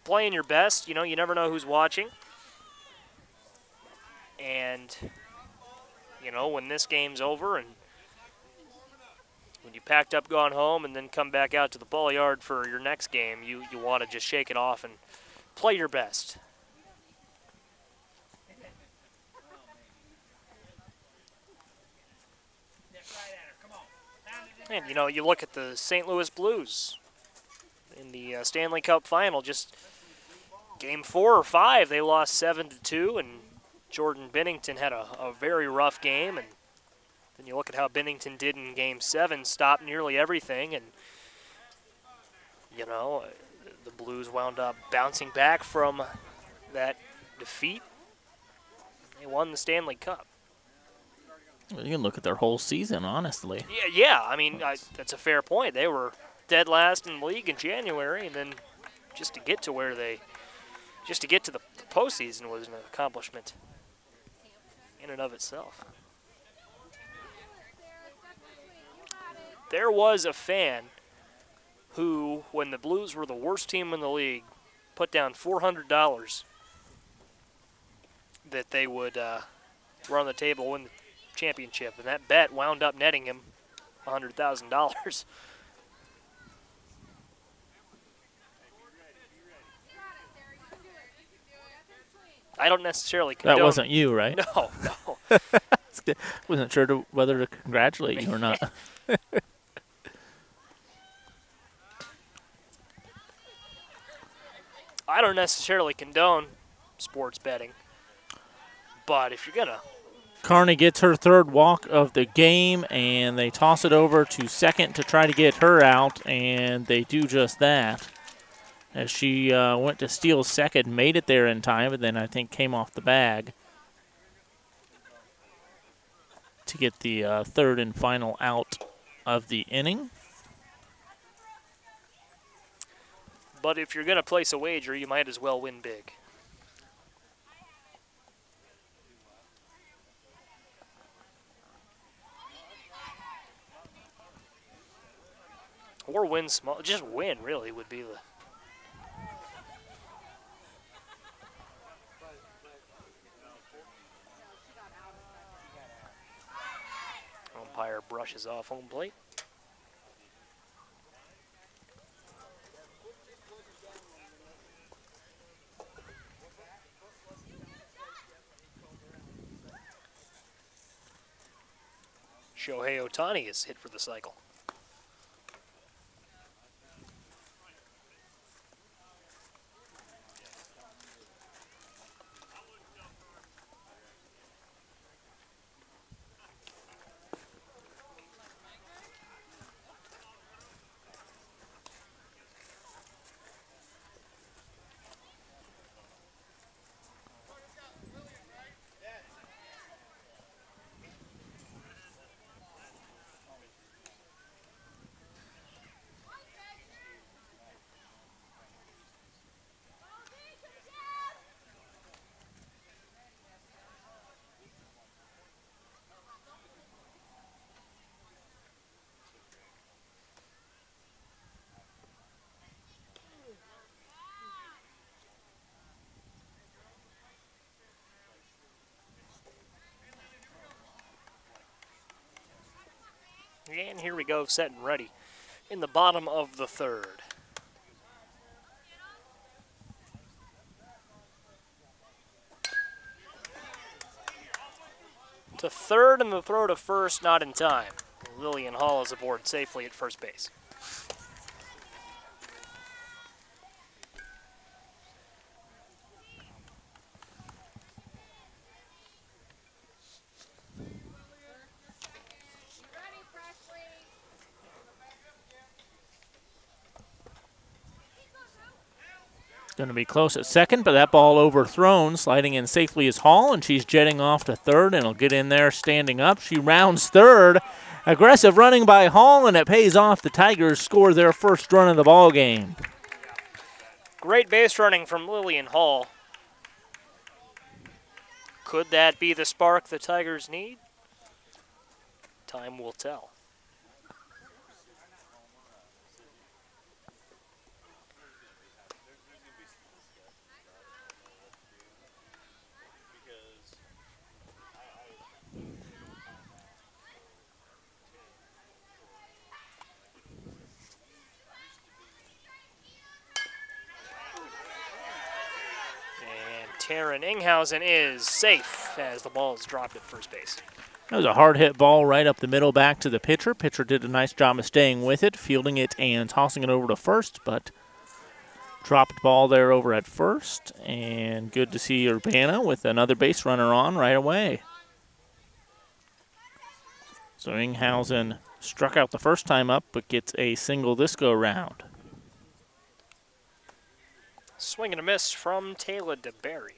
playing your best. You know, you never know who's watching. And, you know, when this game's over and when you packed up, gone home, and then come back out to the ball yard for your next game, you want to just shake it off and play your best. And, you know, you look at the St. Louis Blues in the Stanley Cup final, just game 4 or 5, they lost 7-2, and Jordan Binnington had a very rough game. And then you look at how Binnington did in game 7, stopped nearly everything, and, you know, the Blues wound up bouncing back from that defeat. They won the Stanley Cup. You can look at their whole season, honestly. Yeah. I mean, that's a fair point. They were dead last in the league in January, and then just to get to the postseason was an accomplishment in and of itself. There was a fan who, when the Blues were the worst team in the league, put down $400 that they would run the table, win the championship, and that bet wound up netting him $100,000. I don't necessarily condone. That wasn't you, right? No. Wasn't sure whether to congratulate you or not. I don't necessarily condone sports betting, but if you're gonna, Carney gets her third walk of the game, and they toss it over to second to try to get her out, and they do just that. As she went to steal second, made it there in time, but then I think came off the bag to get the third and final out of the inning. but if you're gonna place a wager, you might as well win big. Or win small. Just win, really, would be the... Umpire brushes off home plate. Shohei Ohtani is hit for the cycle. And here we go, set and ready in the bottom of the third. To third and the throw to first, not in time. Lillian Hall is aboard safely at first base. Going to be close at second, but that ball overthrown. Sliding in safely is Hall, and she's jetting off to third, and will get in there standing up. She rounds third. Aggressive running by Hall, and it pays off. The Tigers score their first run of the ball game. Great base running from Lillian Hall. Could that be the spark the Tigers need? Time will tell. Taryn Inghausen is safe as the ball is dropped at first base. That was a hard hit ball right up the middle back to the pitcher. Pitcher did a nice job of staying with it, fielding it and tossing it over to first, but dropped ball there over at first. And good to see Urbana with another base runner on right away. So Inghausen struck out the first time up, but gets a single this go round. Swing and a miss from Taylor DeBerry.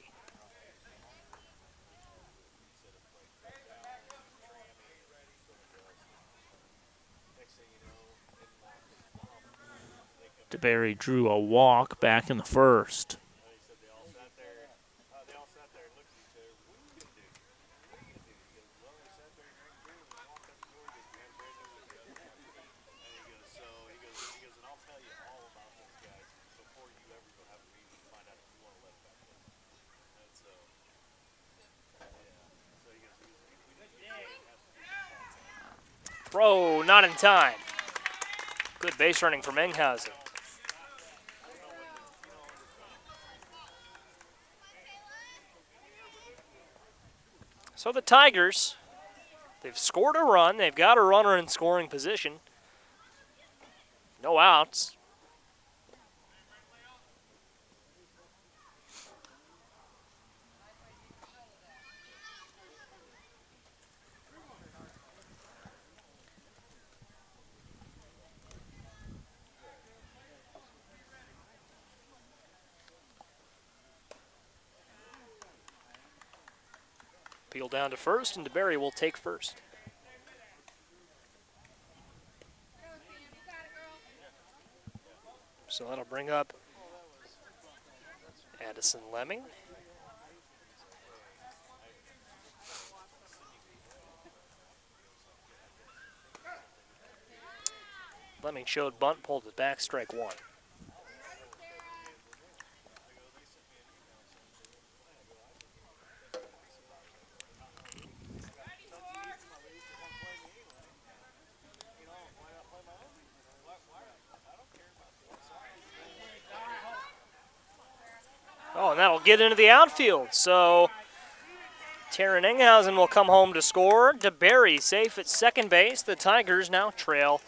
DeBerry drew a walk back in the first. Throw not in time. Good base running from Inghausen. So the Tigers, they've scored a run. They've got a runner in scoring position. No outs. Peel down to first, and DeBerry will take first. So that'll bring up Addison Lemming. Lemming showed bunt, pulled it back, strike one. Oh, and that'll get into the outfield. So Taryn Inghausen will come home to score. DeBerry safe at second base. The Tigers now trail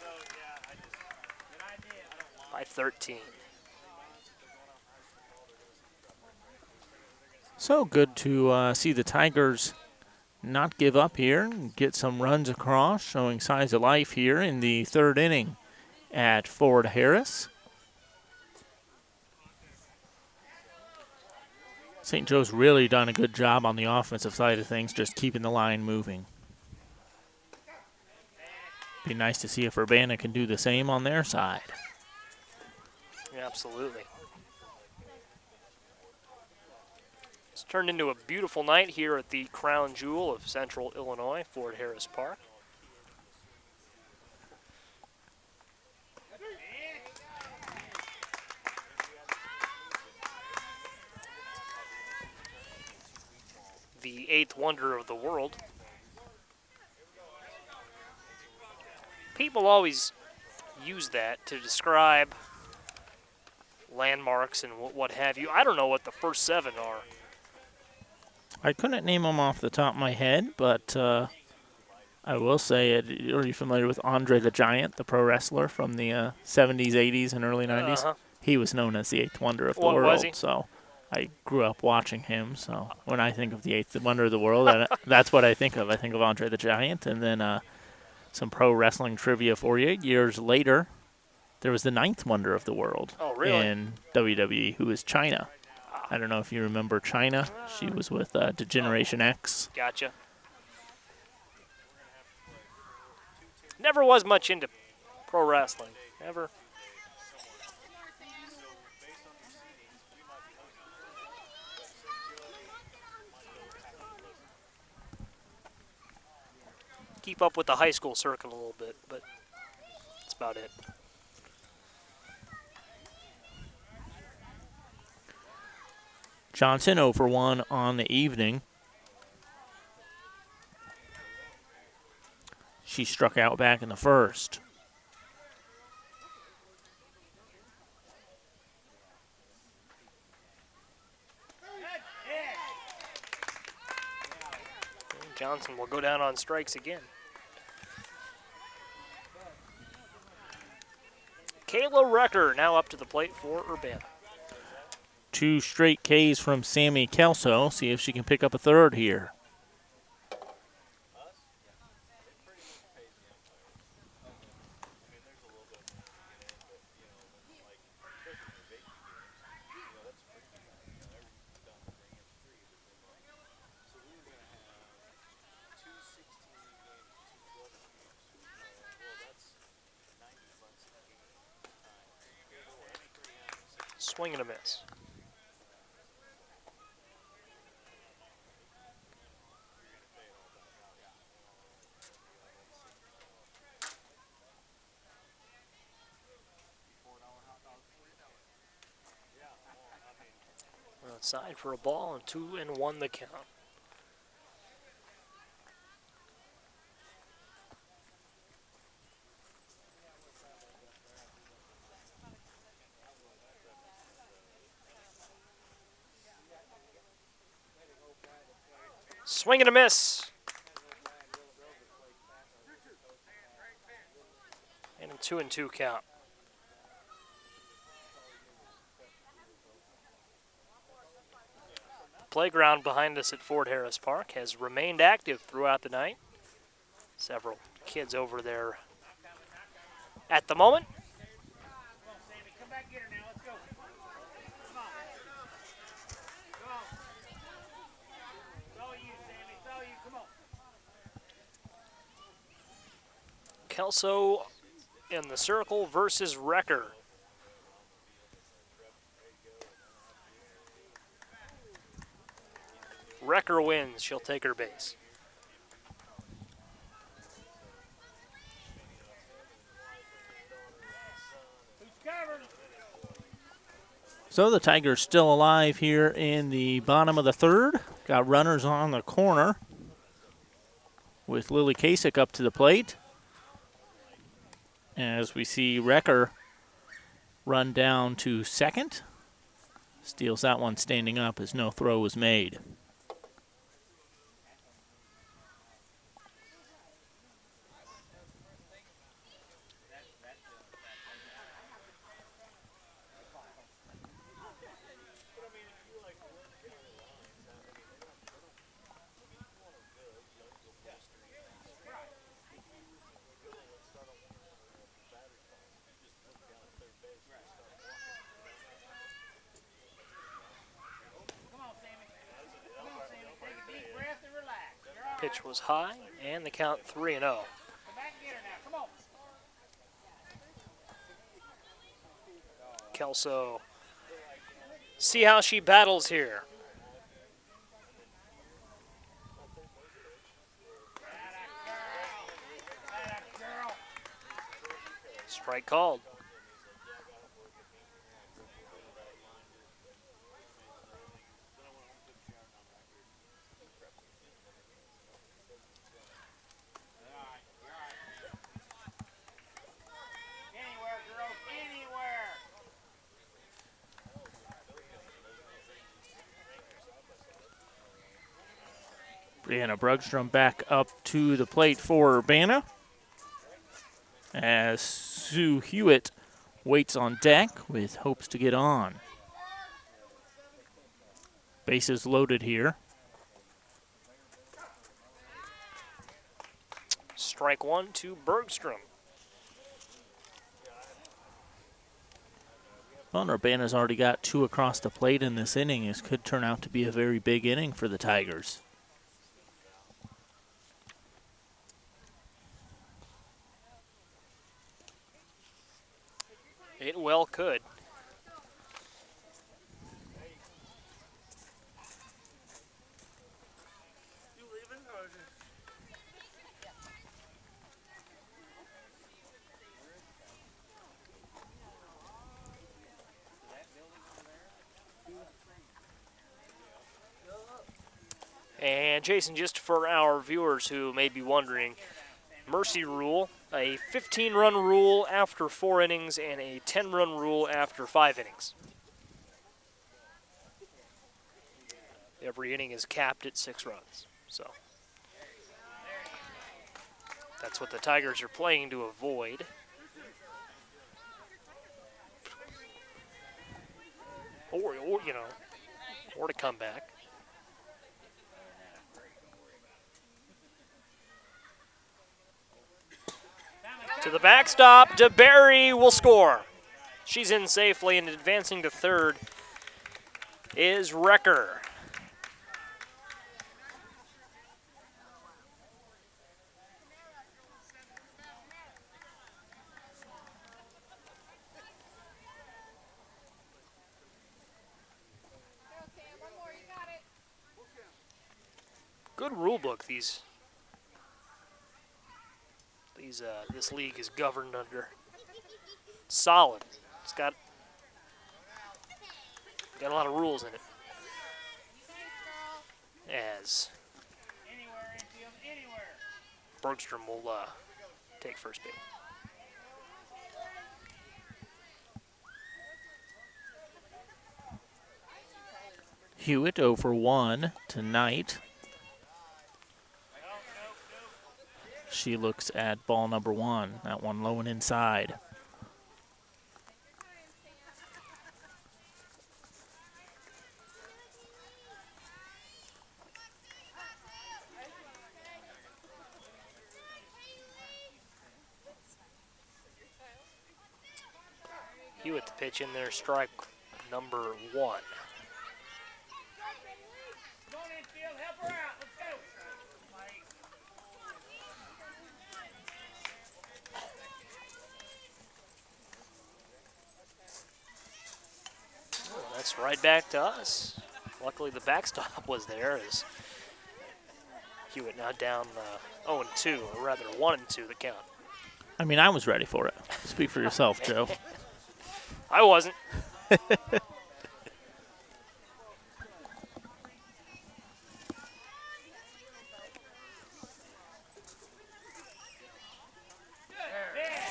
by 13. So good to see the Tigers not give up here and get some runs across, showing signs of life here in the third inning at Ford Harris. St. Joe's really done a good job on the offensive side of things, just keeping the line moving. Be nice to see if Urbana can do the same on their side. Yeah, absolutely. It's turned into a beautiful night here at the crown jewel of Central Illinois, Ford Harris Park. The eighth wonder of the world. People always use that to describe landmarks and what have you. I don't know what the first seven are. I couldn't name them off the top of my head, but I will say, are you familiar with Andre the Giant, the pro wrestler from the 70s, 80s, and early 90s? Uh-huh. He was known as the eighth wonder of the What world. was he? So I grew up watching him, so when I think of the eighth wonder of the world, that's what I think of. I think of Andre the Giant, and then some pro wrestling trivia for you. Years later, there was the ninth wonder of the world in WWE, who is China. I don't know if you remember China. She was with Degeneration X. Gotcha. Never was much into pro wrestling. Never. Keep up with the high school circuit a little bit, but that's about it. Johnson 0 for 1 on the evening. She struck out back in the first. Johnson will go down on strikes again. Kayla Recker now up to the plate for Urbana. 2 straight Ks from Sammy Kelso. See if she can pick up a third here. Swing and a miss. Outside for a ball and 2-1 the count. Swing and a miss. And a 2-2 count. The playground behind us at Fort Harris Park has remained active throughout the night. Several kids over there at the moment. Kelso in the circle versus Recker. Recker wins. She'll take her base. So the Tigers still alive here in the bottom of the third. Got runners on the corner with Lily Kasich up to the plate. As we see Recker run down to second. Steals that one standing up as no throw was made. Pitch was high, and the count 3-0. Kelso, see how she battles here. Strike called. Brianna Brugstrom back up to the plate for Urbana as Sue Hewitt waits on deck with hopes to get on. Bases loaded here. Strike one to Bergstrom. Well, Urbana's already got 2 across the plate in this inning. This could turn out to be a very big inning for the Tigers. It well could. And Jason, just for our viewers who may be wondering, mercy rule, a 15-run rule after 4 innings and a 10-run rule after 5 innings. Every inning is capped at 6 runs. So That's what the Tigers are playing to avoid. Or to come back. To the backstop, DeBerry will score. She's in safely, and advancing to third is Wrecker. Good rule book this league is governed under. Solid. It's got a lot of rules in it. As Bergstrom will take first base. Hewitt 0 for 1 tonight. She looks at ball number 1. That one low and inside. Hewitt to pitch in there, strike number 1. That's right back to us. Luckily, the backstop was there as Hewitt now down 0-2, or rather 1-2 the count. I mean, I was ready for it. Speak for yourself, Joe. I wasn't.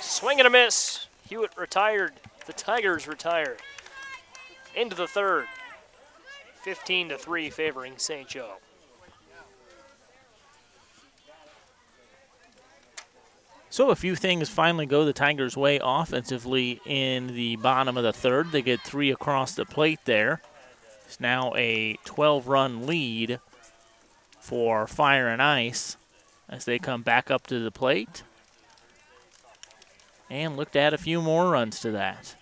Swing and a miss. Hewitt retired. The Tigers retired. Into the third. 15-3 favoring St. Joe. So a few things finally go the Tigers' way offensively in the bottom of the third. They get 3 across the plate there. It's now a 12-run lead for Fire and Ice as they come back up to the plate and look to add a few more runs to that.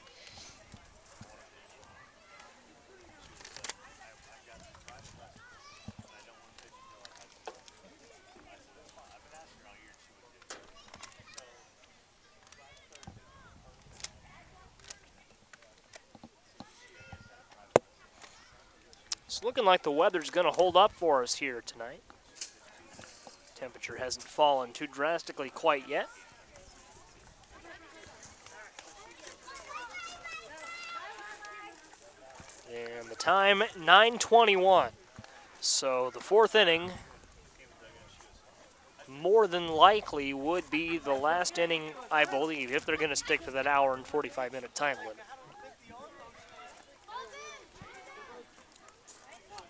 It's looking like the weather's going to hold up for us here tonight. Temperature hasn't fallen too drastically quite yet. And the time, 9:21. So the fourth inning more than likely would be the last inning, I believe, if they're going to stick to that hour and 45-minute time limit.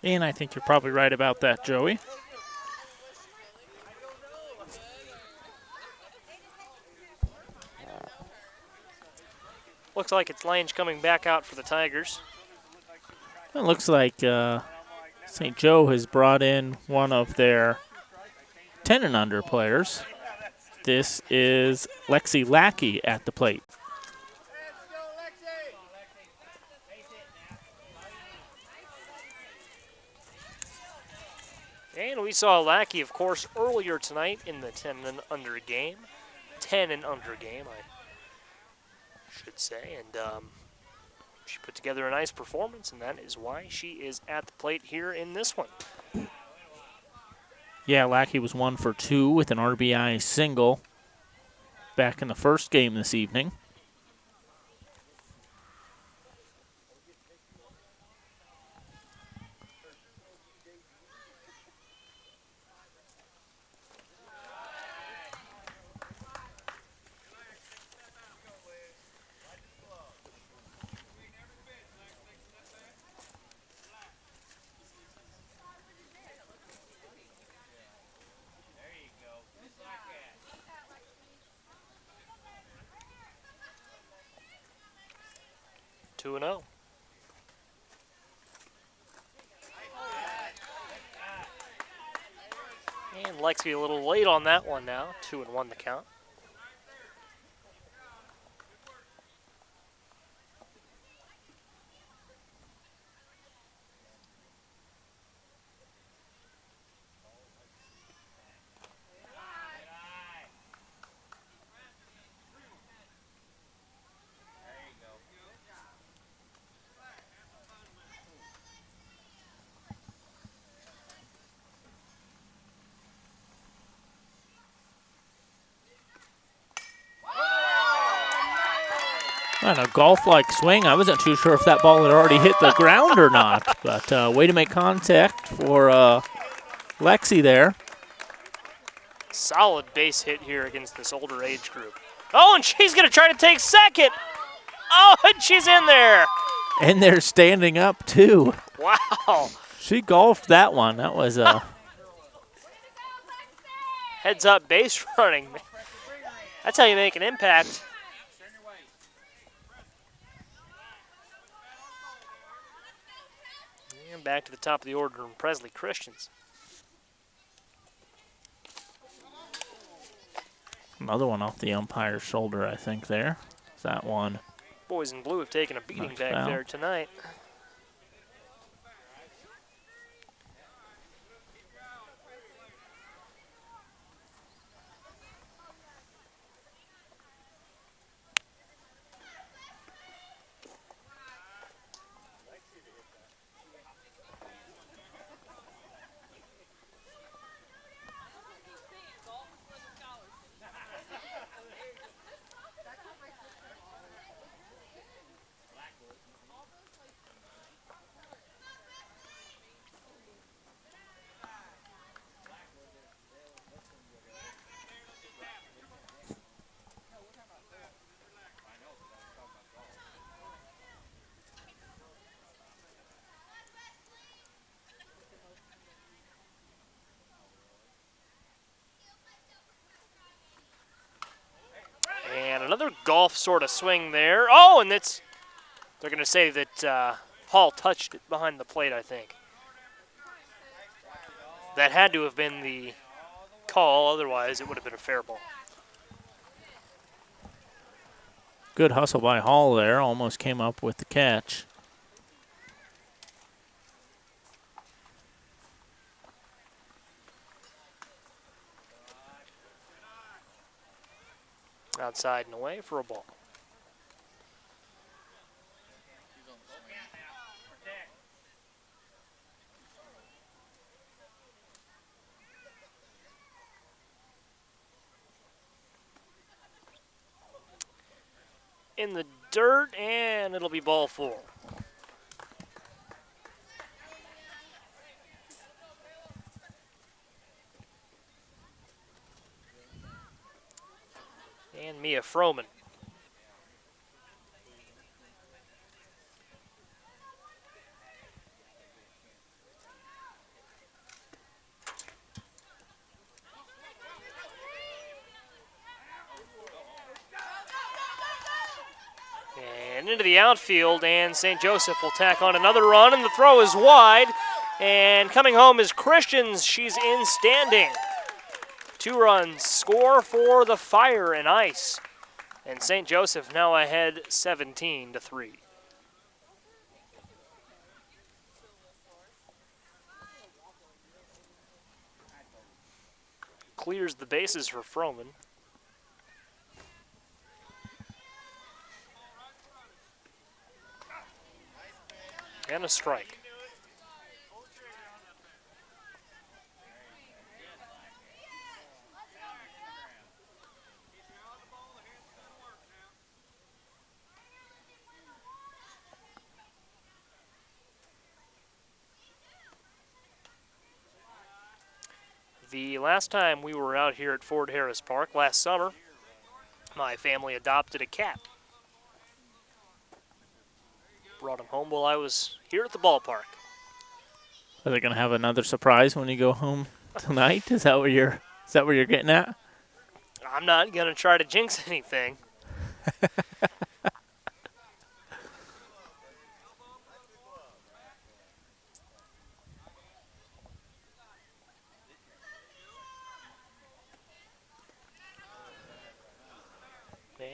And I think you're probably right about that, Joey. Looks like it's Lange coming back out for the Tigers. It looks like St. Joe has brought in one of their 10 and under players. This is Lexi Lackey at the plate. And we saw Lackey, of course, earlier tonight in the 10 and under game. 10 and under game, I should say. And she put together a nice performance, and that is why she is at the plate here in this one. Yeah, Lackey was 1 for 2 with an RBI single back in the first game this evening. 2-0. And Lexi a little late on that one now. 2-1 the count. And a golf-like swing. I wasn't too sure if that ball had already hit the ground or not, but way to make contact for Lexi there. Solid base hit here against this older age group. Oh, and she's going to try to take second. Oh, and she's in there. And they're standing up, too. Wow. She golfed that one. That was a... Heads-up base running. That's how you make an impact. And back to the top of the order from Presley Christians. Another one off the umpire's shoulder, I think, there. Is that one? Boys in blue have taken a beating Nice back foul. there tonight. And another golf sort of swing there. Oh, and they're going to say that Hall touched it behind the plate, I think. That had to have been the call, otherwise it would have been a fair ball. Good hustle by Hall there. Almost came up with the catch. Outside and away for a ball. In the dirt, and it'll be ball 4. And Mia Froman. And into the outfield, and St. Joseph will tack on another run, and the throw is wide. And coming home is Christians. She's in standing. 2 runs score for the Fire and Ice. And St. Joseph now ahead 17-3. Clears the bases for Froman. And a strike. The last time we were out here at Ford Harris Park last summer, my family adopted a cat. Brought him home while I was here at the ballpark. Are they going to have another surprise when you go home tonight? Is that what you're getting at? I'm not going to try to jinx anything.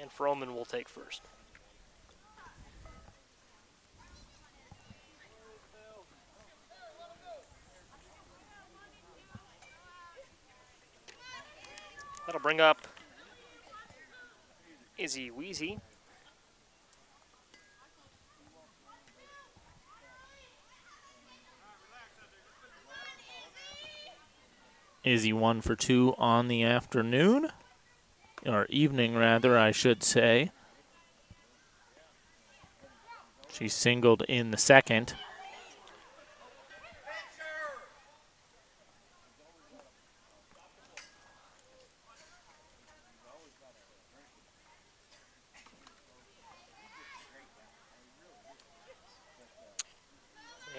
And Froman will take first. That'll bring up Izzy Weezy. Izzy 1 for 2 on the afternoon, or evening rather, I should say. She singled in the second.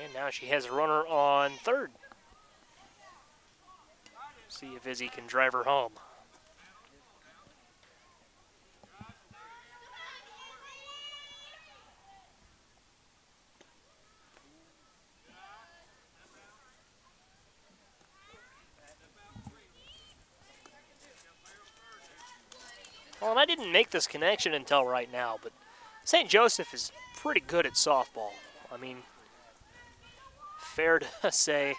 And now she has a runner on third. See if Izzy can drive her home. Well, and I didn't make this connection until right now, but St. Joseph is pretty good at softball. I mean, fair to say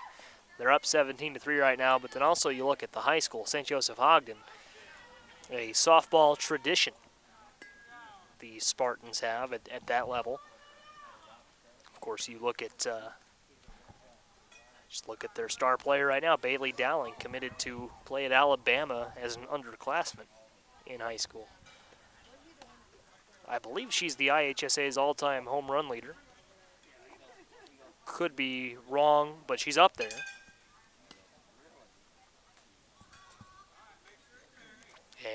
they're up 17-3 right now, but then also you look at the high school, St. Joseph Ogden, a softball tradition the Spartans have at that level. Of course, you look at just look at their star player right now, Bailey Dowling, committed to play at Alabama as an underclassman in high school. I believe she's the IHSA's all-time home run leader. Could be wrong, but she's up there.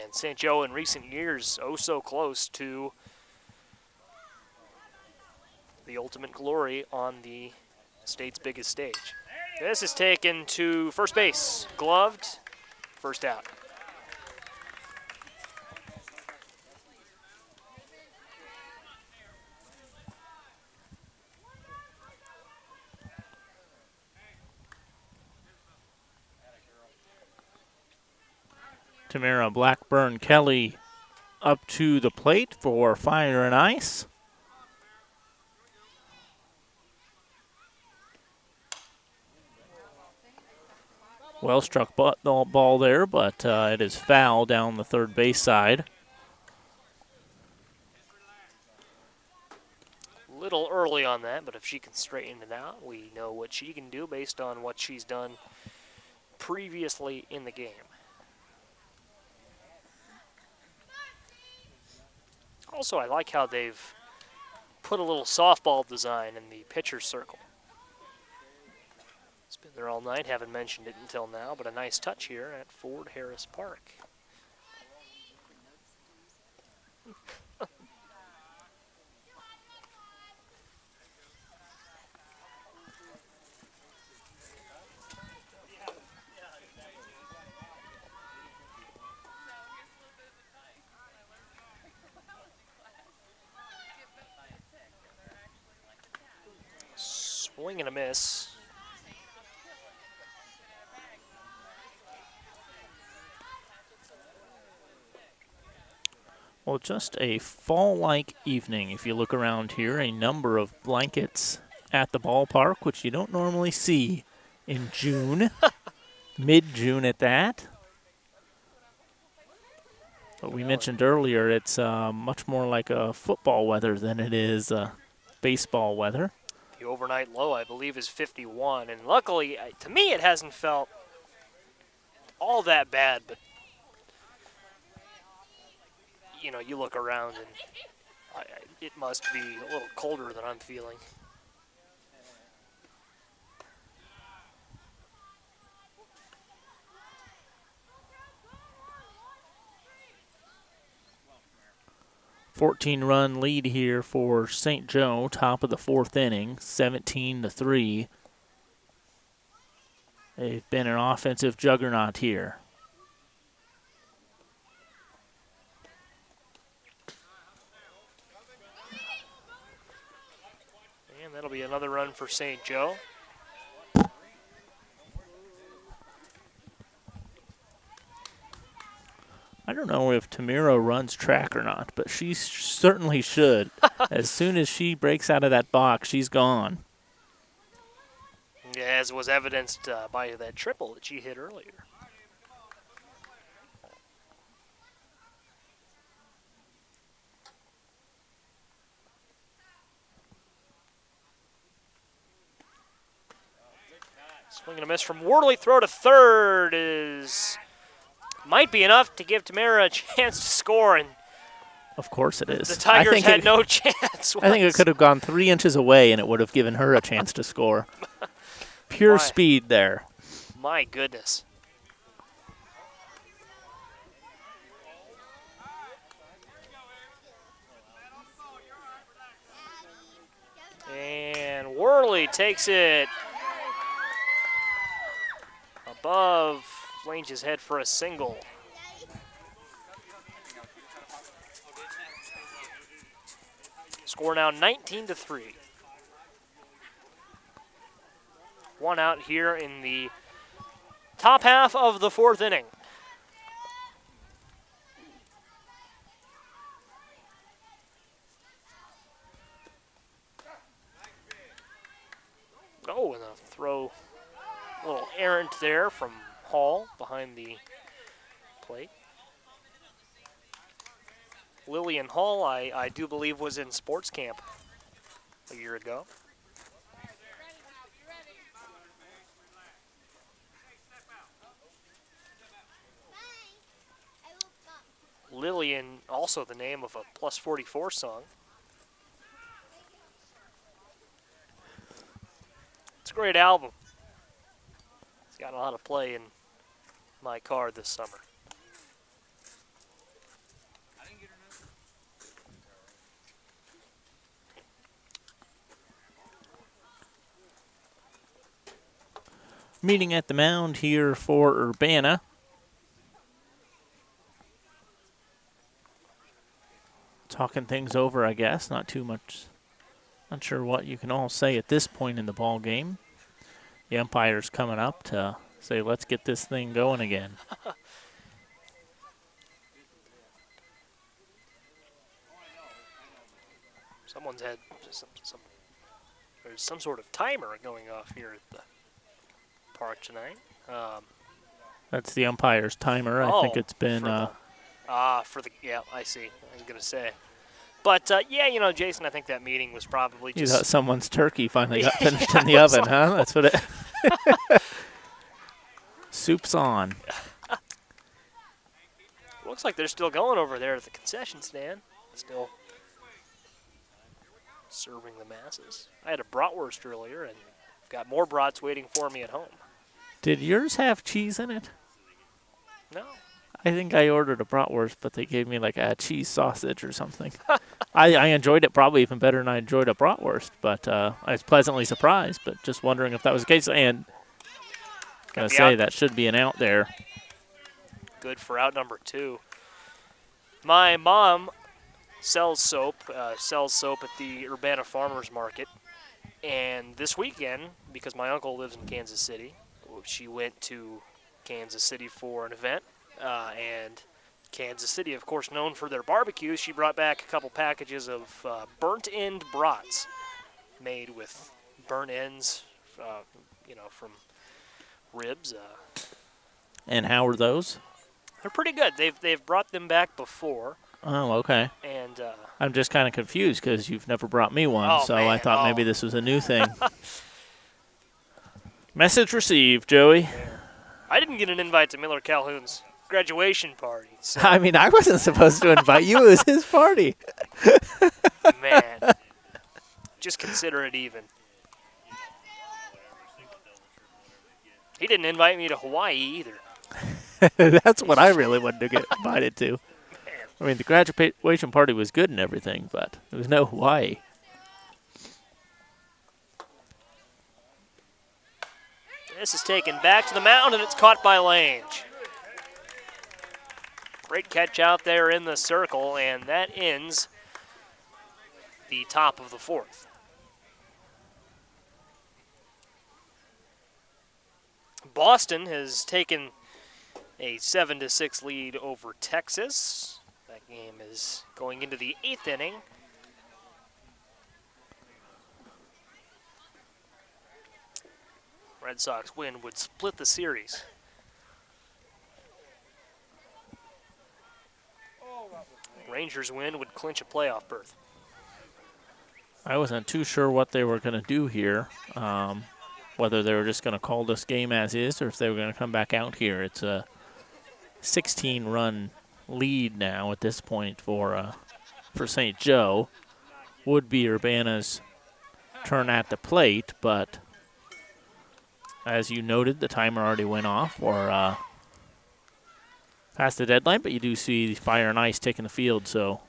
And St. Joe in recent years, oh so close to the ultimate glory on the state's biggest stage. This is taken to first base, gloved, first out. Tamara Blackburn Kelly up to the plate for Fire and Ice. Well struck ball there, but it is foul down the third base side. Little early on that, but if she can straighten it out, we know what she can do based on what she's done previously in the game. Also, I like how they've put a little softball design in the pitcher's circle. It's been there all night, haven't mentioned it until now, but a nice touch here at Ford Harris Park. Swing and a miss. Well, just a fall-like evening. If you look around here, a number of blankets at the ballpark, which you don't normally see in June, mid-June at that. But we mentioned earlier, it's much more like a football weather than it is baseball weather. The overnight low, I believe, is 51, and luckily, to me, it hasn't felt all that bad, but you know, you look around and it must be a little colder than I'm feeling. Run lead here for St. Joe, top of the fourth inning, 17-3. They've been an offensive juggernaut here. And that'll be another run for St. Joe. I don't know if Tamira runs track or not, but she certainly should. As soon as she breaks out of that box, she's gone. As was evidenced by that triple that she hit earlier. Swing and a miss from Worley. Throw to third might be enough to give Tamara a chance to score, and of course it is. The Tigers had no chance. I think it could have gone 3 inches away, and it would have given her a chance to score. Pure speed there. My goodness. And Worley takes it above Lange's head for a single. Score now 19-3. One out here in the top half of the fourth inning. Oh, and a throw, a little errant there from Hall behind the plate. Lillian Hall, I do believe, was in sports camp a year ago. Lillian, also the name of a Plus 44 song. It's a great album. It's got a lot of play in my car this summer. Meeting at the mound here for Urbana. Talking things over, I guess. Not too much. Not sure what you can all say at this point in the ball game. The umpire's coming up to say, let's get this thing going again. Someone's had there's some sort of timer going off here at the park tonight. That's the umpire's timer. I think it's been... yeah, I see. I was going to say. But, yeah, you know, Jason, I think that meeting was probably just... You thought someone's turkey finally got finished in the oven, huh? That's what it... Soup's on. Looks like they're still going over there at the concession stand. Still serving the masses. I had a bratwurst earlier and got more brats waiting for me at home. Did yours have cheese in it? No. I think I ordered a bratwurst, but they gave me like a cheese sausage or something. I enjoyed it probably even better than I enjoyed a bratwurst, but I was pleasantly surprised, but just wondering if that was the case. And going to say that should be an out there. Good for out number 2. My mom sells soap at the Urbana Farmers Market. And this weekend, because my uncle lives in Kansas City, she went to Kansas City for an event. And Kansas City, of course, known for their barbecues, she brought back a couple packages of burnt-end brats made with burnt ends, from ribs. And how were those? They're pretty good. They've brought them back before. Oh, okay. And I'm just kind of confused because you've never brought me one, so man. I thought maybe this was a new thing. Message received, Joey. I didn't get an invite to Miller Calhoun's graduation party. So. I mean, I wasn't supposed to invite you. It was his party. Man, just consider it even. He didn't invite me to Hawaii either. That's what I really wanted to get invited to. I mean, the graduation party was good and everything, but there was no Hawaii. This is taken back to the mound, and it's caught by Lange. Great catch out there in the circle, and that ends the top of the fourth. Boston has taken A 7-6 lead over Texas. That game is going into the 8th inning. Red Sox win would split the series. Rangers win would clinch a playoff berth. I wasn't too sure what they were going to do here, whether they were just going to call this game as is or if they were going to come back out here. It's a 16-run lead now at this point for St. Joe. Would be Urbana's turn at the plate, but as you noted, the timer already went off or past the deadline, but you do see Fire and Ice taking the field, so.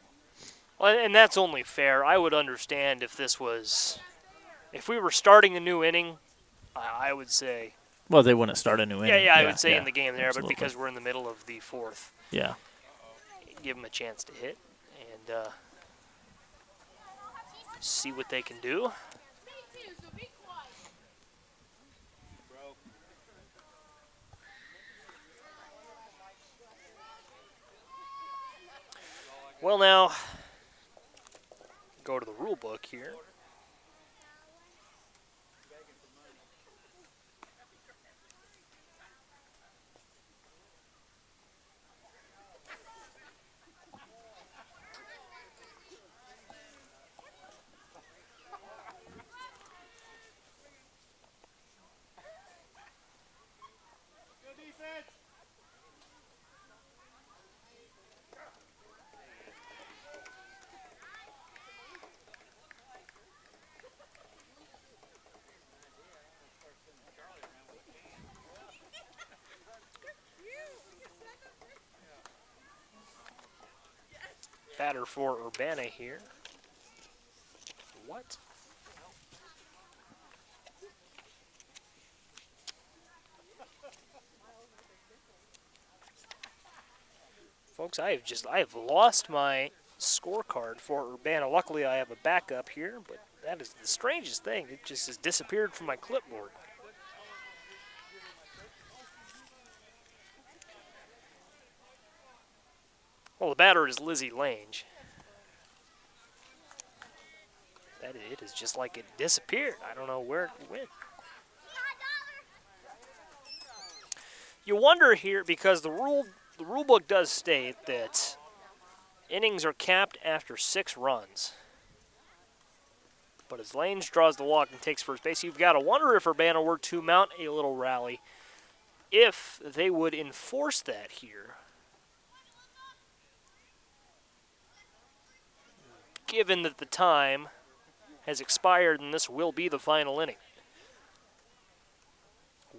Well, and that's only fair. I would understand if if we were starting a new inning, I would say. Well, they wouldn't start a new inning. Yeah, I would say in the game there, absolutely. But because we're in the middle of the 4th, yeah, give them a chance to hit and see what they can do. Well, now, go to the rule book here. Batter for Urbana here. What? Folks, I have lost my scorecard for Urbana. Luckily, I have a backup here, but that is the strangest thing. It just has disappeared from my clipboard. Well, the batter is Lizzie Lange. It is just like it disappeared. I don't know where it went. You wonder here, because the rule book does state that innings are capped after 6 runs. But as Lange draws the walk and takes first base, you've got to wonder if Urbana were to mount a little rally, if they would enforce that here. Given that the time has expired and this will be the final inning.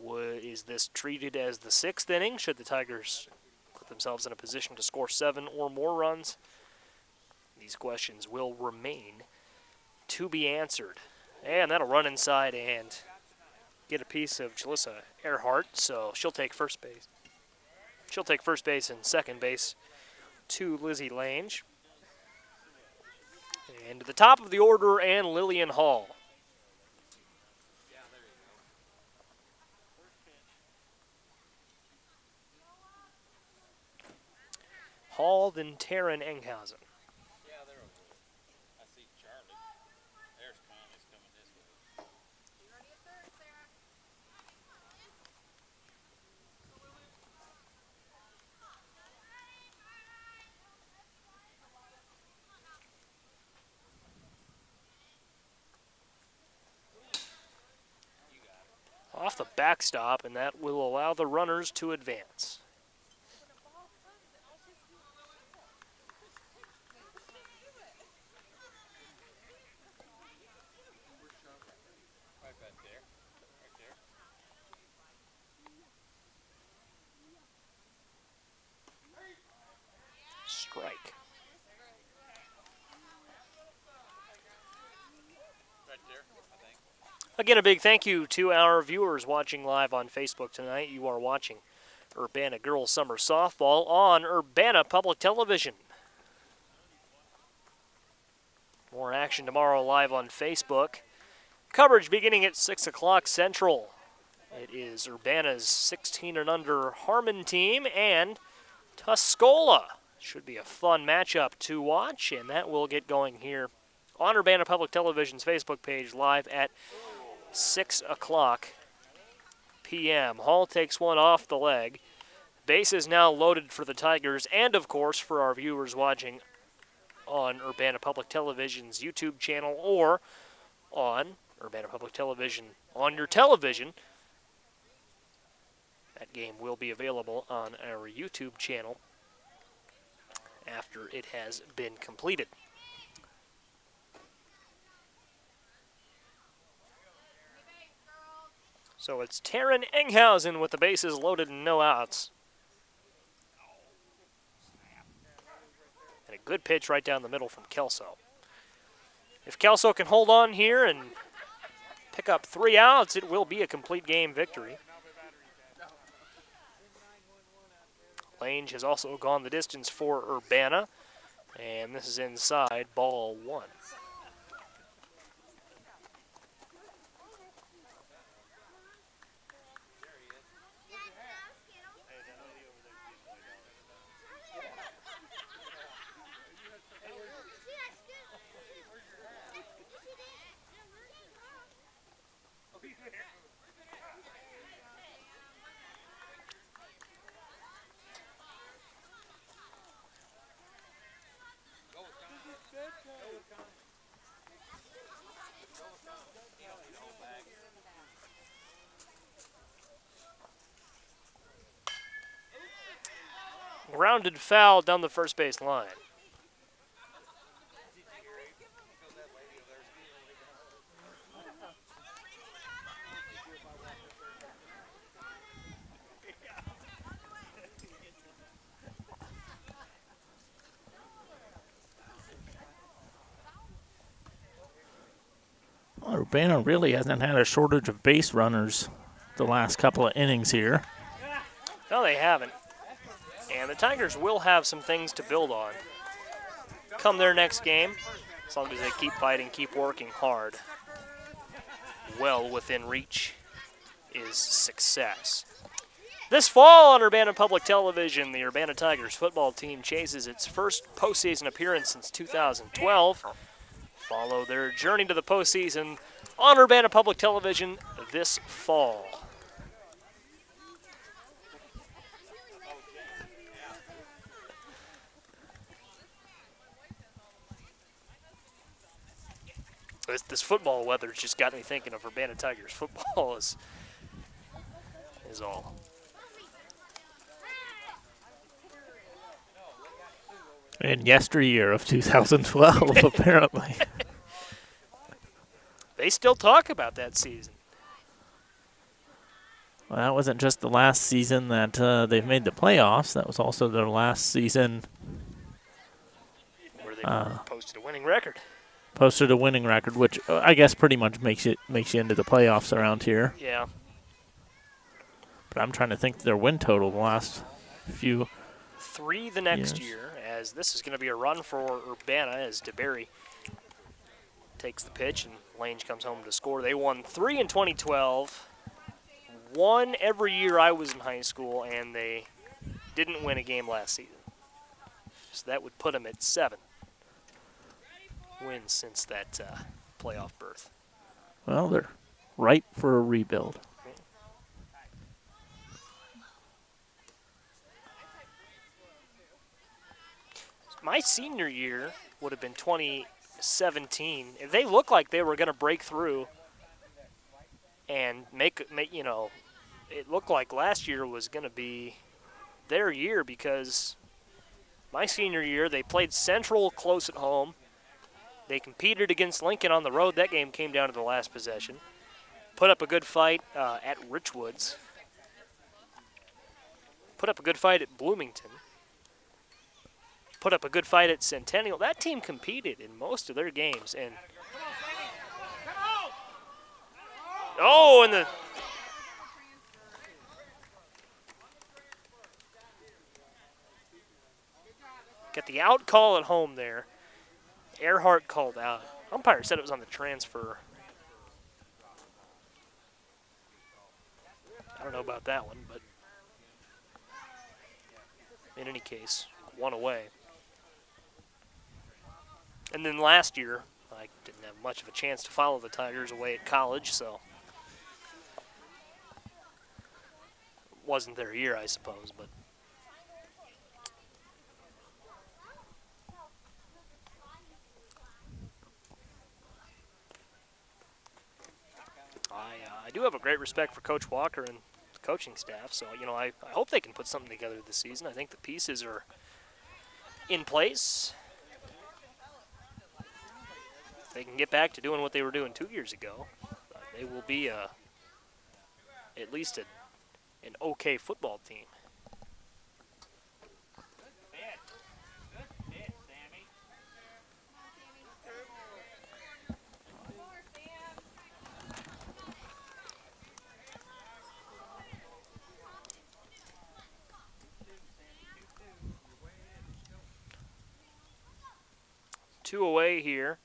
Is this treated as the 6th inning? Should the Tigers put themselves in a position to score 7 or more runs? These questions will remain to be answered. And that'll run inside and get a piece of Jalissa Earhart, so she'll take first base. She'll take first base and second base to Lizzie Lange. And to the top of the order, and Lillian Hall. Hall, then Taryn Enghausen. Off the backstop, and that will allow the runners to advance. Strike. Again, a big thank you to our viewers watching live on Facebook tonight. You are watching Urbana Girls Summer Softball on Urbana Public Television. More action tomorrow live on Facebook. Coverage beginning at 6 o'clock Central. It is Urbana's 16 and under Harmon team and Tuscola. Should be a fun matchup to watch, and that will get going here on Urbana Public Television's Facebook page live at 6 o'clock p.m. Hall takes one off the leg. Base is now loaded for the Tigers and, of course, for our viewers watching on Urbana Public Television's YouTube channel or on Urbana Public Television on your television. That game will be available on our YouTube channel after it has been completed. So it's Taryn Enghausen with the bases loaded and no outs. And a good pitch right down the middle from Kelso. If Kelso can hold on here and pick up 3 outs, it will be a complete game victory. Lange has also gone the distance for Urbana, and this is inside, ball 1. Grounded foul down the first base line. Well, Urbana really hasn't had a shortage of base runners the last couple of innings here. No, they haven't. And the Tigers will have some things to build on come their next game, as long as they keep fighting, keep working hard. Well within reach is success. This fall on Urbana Public Television, the Urbana Tigers football team chases its first postseason appearance since 2012. Follow their journey to the postseason on Urbana Public Television this fall. This football weather's just got me thinking of Urbana Tigers football is all. In yesteryear of 2012, apparently. They still talk about that season. Well, that wasn't just the last season that they've made the playoffs. That was also their last season. Where they posted a winning record. Posted a winning record, which I guess pretty much makes you into the playoffs around here. Yeah. But I'm trying to think their win total the last few. 3 the next year, as this is going to be a run for Urbana as DeBerry takes the pitch and Lange comes home to score. They won 3 in 2012, 1 every year I was in high school, and they didn't win a game last season. So that would put them at 7 wins since that playoff berth. Well, they're ripe for a rebuild. My senior year would have been 2017. They looked like they were going to break through and make it looked like last year was going to be their year, because my senior year they played Central close at home. They competed against Lincoln on the road. That game came down to the last possession. Put up a good fight at Richwoods. Put up a good fight at Bloomington. Put up a good fight at Centennial. That team competed in most of their games. And got the out call at home there. Earhart called out. Umpire said it was on the transfer. don't know about that one, but in any case, 1 away. And then last year, I didn't have much of a chance to follow the Tigers away at college, so wasn't their year, I suppose, but I do have a great respect for Coach Walker and the coaching staff, so, I hope they can put something together this season. I think the pieces are in place. If they can get back to doing what they were doing 2 years ago, they will be at least an okay football team. 2 away here.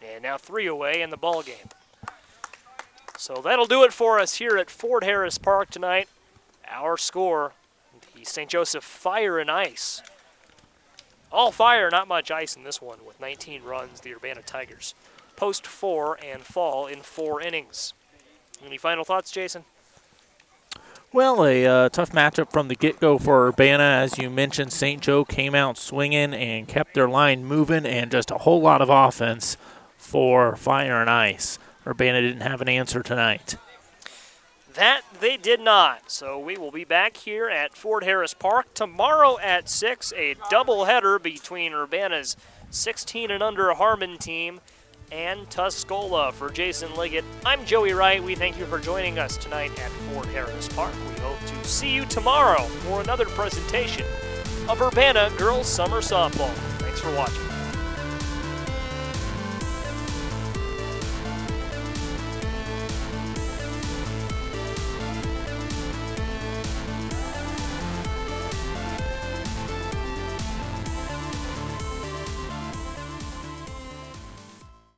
And now 3 away in the ball game. So that'll do it for us here at Fort Harris Park tonight. Our score, the St. Joseph Fire and Ice. All fire, not much ice in this one. With 19 runs, the Urbana Tigers post 4 and fall in 4 innings. Any final thoughts, Jason? Well, a tough matchup from the get-go for Urbana. As you mentioned, St. Joe came out swinging and kept their line moving, and just a whole lot of offense for Fire and Ice. Urbana didn't have an answer tonight. That they did not. So we will be back here at Fort Harris Park tomorrow at 6, a doubleheader between Urbana's 16 and under Harmon team and Tuscola. For Jason Liggett, I'm Joey Wright. We thank you for joining us tonight at Fort Harris Park. We hope to see you tomorrow for another presentation of Urbana Girls Summer Softball. Thanks for watching.